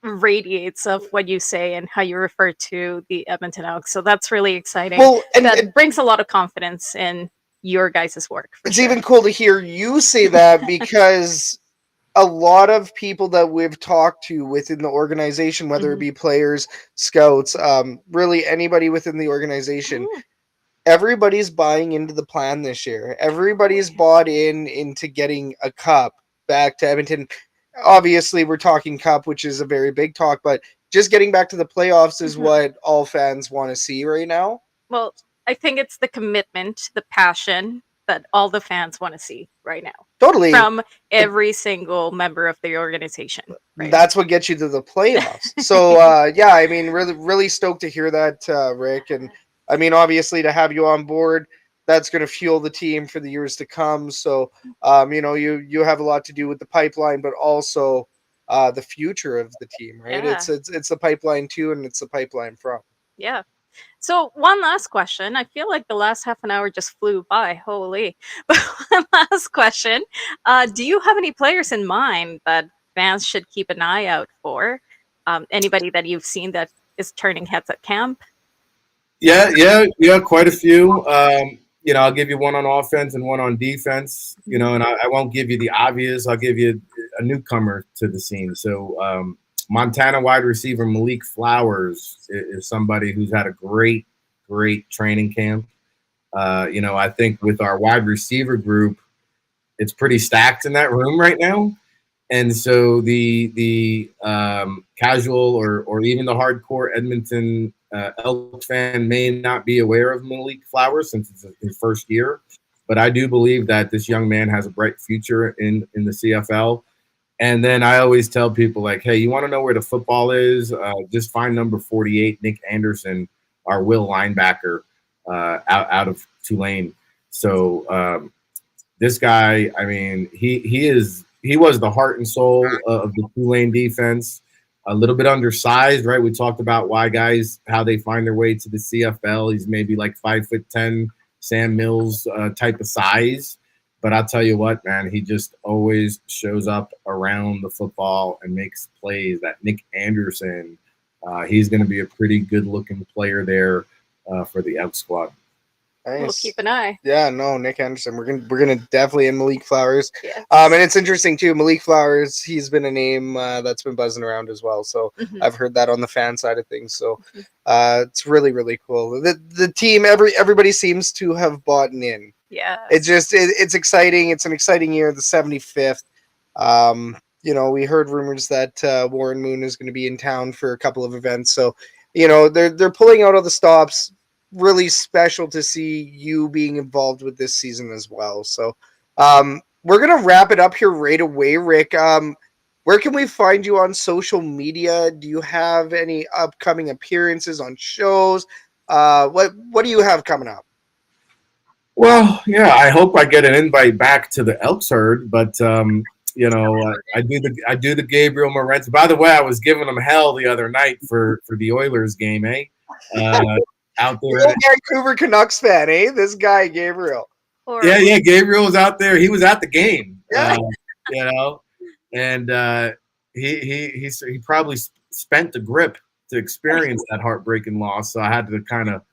radiates of what you say and how you refer to the Edmonton Elks. So that's really exciting. Well, and that brings a lot of confidence in your guys' work. It's even cool to hear you say that because a lot of people that we've talked to within the organization, whether it be players, scouts, really anybody within the organization, everybody's buying into the plan this year. Everybody's bought into getting a cup back to Edmonton. obviously we're talking cup, which is a very big talk, but just getting back to the playoffs is what all fans want to see right now. Well, I think it's the commitment, the passion that all the fans want to see right now Totally. from every single member of the organization. Right That's what gets you to the playoffs. So, yeah, I mean, really stoked to hear that, Rick. And I mean, obviously, to have you on board, that's going to fuel the team for the years to come. So, you know, you have a lot to do with the pipeline, but also the future of the team, right? Yeah. It's the pipeline to, and it's the pipeline from. Yeah. So one last question. I feel like the last half an hour just flew by. Holy. But one last question. Do you have any players in mind that fans should keep an eye out for? Anybody that you've seen that is turning heads at camp? Yeah, quite a few. You know, I'll give you one on offense and one on defense. You know, and I won't give you the obvious. I'll give you a newcomer to the scene. So Montana wide receiver Malik Flowers is somebody who's had a great training camp. You know, I think with our wide receiver group, it's pretty stacked in that room right now. And so the casual or even the hardcore Edmonton Elks fan may not be aware of Malik Flowers since it's his first year, but I do believe that this young man has a bright future in the CFL. And then I always tell people, like, hey, you want to know where the football is? Just find number 48, Nick Anderson, our will linebacker out of Tulane. So this guy, I mean, he was the heart and soul of the Tulane defense. A little bit undersized, right? We talked about why guys, how they find their way to the CFL. He's maybe like 5'10", Sam Mills type of size. But I'll tell you what, man, he just always shows up around the football and makes plays. That Nick Anderson, he's going to be a pretty good-looking player there for the Elks squad. Nice. We'll keep an eye. Yeah, no, Nick Anderson. We're gonna definitely in Malik Flowers. Yes. And it's interesting too. Malik Flowers, he's been a name that's been buzzing around as well. So I've heard that on the fan side of things. So it's really cool. The team, everybody seems to have bought in. Yeah. It's exciting. It's an exciting year. The 75th. You know, we heard rumors that Warren Moon is going to be in town for a couple of events. So, you know, they're pulling out all the stops. Really special to see you being involved with this season as well. So we're going to wrap it up here right away, Rick. Where can we find you on social media? Do you have any upcoming appearances on shows? What do you have coming up? Well, yeah, I hope I get an invite back to the Elks Herd, but you know, I do the Gabriel Morenz. By the way, I was giving him hell the other night for the Oilers game, eh? Out there, Vancouver Canucks fan, eh? This guy Gabriel. Yeah, Gabriel was out there. He was at the game, yeah. You know, and he probably spent the grip to experience that heartbreaking loss. So I had to kind of,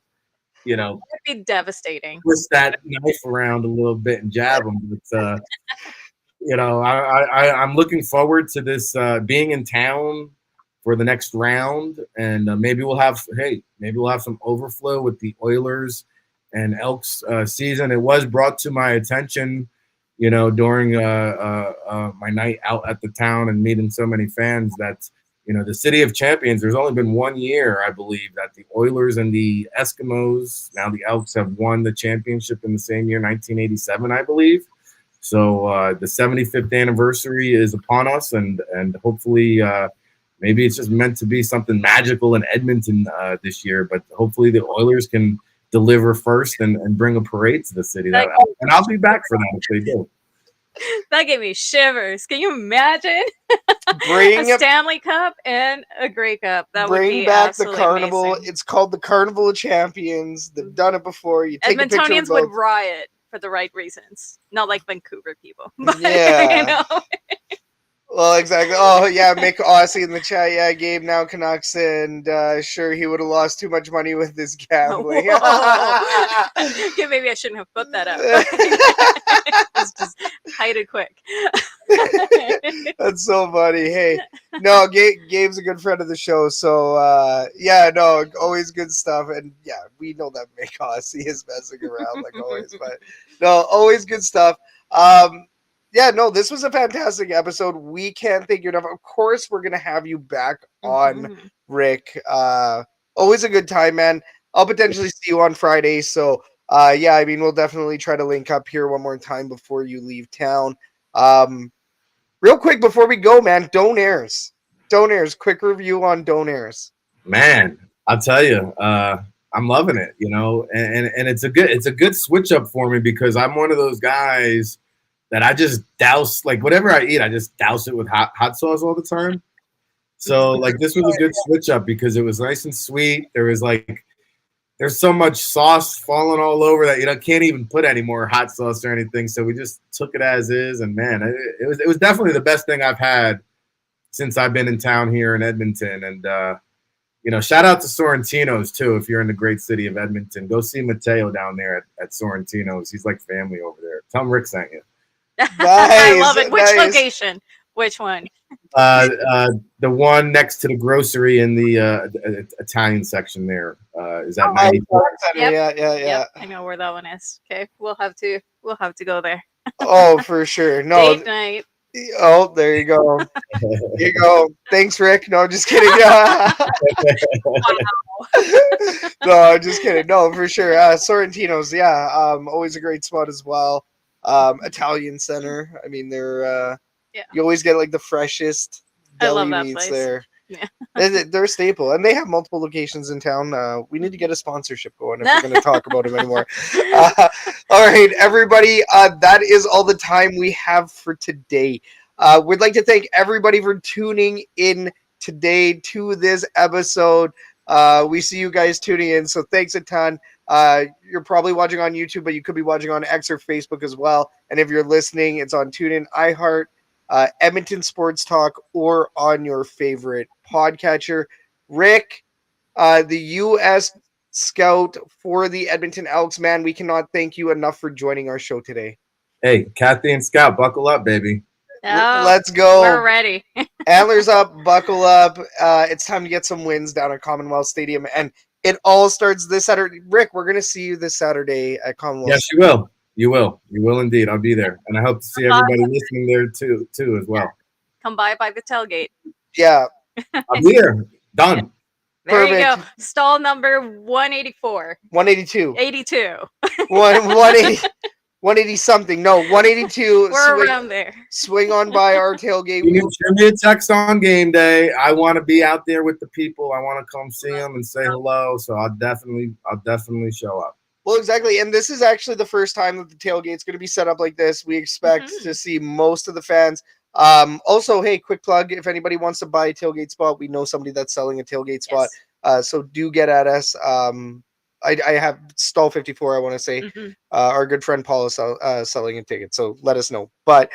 you know, it'd be devastating. Twist that knife around a little bit and jab him. But you know, I'm looking forward to this being in town for the next round, and maybe we'll have some overflow with the Oilers and Elks season. It was brought to my attention, you know, during my night out at the town and meeting so many fans that, you know, the City of Champions, there's only been 1 year, I believe, that the Oilers and the Eskimos, now the Elks, have won the championship in the same year, 1987, I believe. So the 75th anniversary is upon us, and hopefully maybe it's just meant to be something magical in Edmonton this year, but hopefully the Oilers can deliver first and bring a parade to the city. And I'll be back for that if they do. That gave me shivers. Can you imagine? Bring a Stanley Cup and a Grey Cup. That would be back the carnival. Amazing. It's called the Carnival of Champions. They've done it before. You take Edmontonians a picture of both. would riot for the right reasons, not like Vancouver people. But, yeah. You know. Well, exactly. Oh, yeah, Mick Aussie in the chat. Yeah, Gabe now Canucks, and sure, he would have lost too much money with his gambling. Okay, maybe I shouldn't have put that up. Let's just hide it quick. That's so funny. Hey, no, Gabe's a good friend of the show, so yeah, no, always good stuff. And yeah, we know that Mick Aussie is messing around like always, but no, always good stuff. Yeah, no, this was a fantastic episode. We can't thank you enough. Of course, we're gonna have you back on, Mhm. Rick. Always a good time, man. I'll potentially see you on Friday. So, yeah, I mean, we'll definitely try to link up here one more time before you leave town. Real quick before we go, man, Donairs. Donairs, quick review on Donairs. Man, I'll tell you, I'm loving it. And it's a good switch up for me because I'm one of those guys that I just douse, like whatever I eat, I just douse it with hot sauce all the time. So like this was a good switch up because it was nice and sweet. There's so much sauce falling all over that can't even put any more hot sauce or anything. So we just took it as is, and man, it was definitely the best thing I've had since I've been in town here in Edmonton. And shout out to Sorrentino's too. If you're in the great city of Edmonton, go see Mateo down there at Sorrentino's. He's like family over there. Tell him Rick sent you. I love it. Which nice. location? Which one? The one next to the grocery in the Italian section there. Is that 94? Yep. Yeah. Yep, I know where that one is. Okay, we'll have to go there. Oh, for sure. No. Date night. Oh, there you go. There you go. Thanks, Rick. No, just kidding. No, I'm just kidding. No, for sure. Sorrentino's, yeah. Always a great spot as well. Italian Center. I mean, they're you always get like the freshest deli meats place. there. Yeah. They're a staple, and they have multiple locations in town. We need to get a sponsorship going if we're going to talk about them anymore. All right, everybody, that is all the time we have for today. We'd like to thank everybody for tuning in today to this episode. We see you guys tuning in, so thanks a ton. You're probably watching on YouTube, but you could be watching on X or Facebook as well. And if you're listening, it's on TuneIn, iHeart, Edmonton Sports Talk, or on your favorite podcatcher. Rick, the U.S. scout for the Edmonton Elks, man, we cannot thank you enough for joining our show today. Hey, Kathy and Scout, buckle up, baby. Let's go. We're ready. Antlers up, buckle up. It's time to get some wins down at Commonwealth Stadium, and it all starts this Saturday. Rick, we're going to see you this Saturday at Commonwealth. Yes, you will. You will indeed. I'll be there, and I hope to see everybody listening there too as well. Come by the tailgate. Yeah, I'll be there. Done. There Perfect. you go. Stall number 184. 182. 82. 180. 180 something. No, 182. We're around there. Swing on by our tailgate. You can send me a text on game day. I want to be out there with the people. I want to come see them and say hello. So I'll definitely show up. Well, exactly. And this is actually the first time that the tailgate's going to be set up like this. We expect to see most of the fans. Also, hey, quick plug. If anybody wants to buy a tailgate spot, we know somebody that's selling a tailgate spot. Yes. So do get at us. I have stall 54. I want to say our good friend Paul is selling a ticket. So let us know. But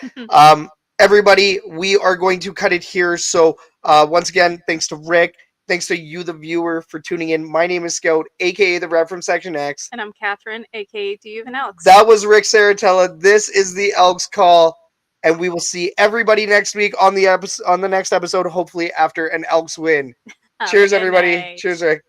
everybody, we are going to cut it here. So once again, thanks to Rick. Thanks to you, the viewer, for tuning in. My name is Scout, a.k.a. the Rev from Section X. And I'm Catherine, a.k.a. Do You Even Elks? That was Ric Serritella. This is the Elks Call. And we will see everybody next week on the next episode, hopefully after an Elks win. Cheers, everybody. Night. Cheers, Rick.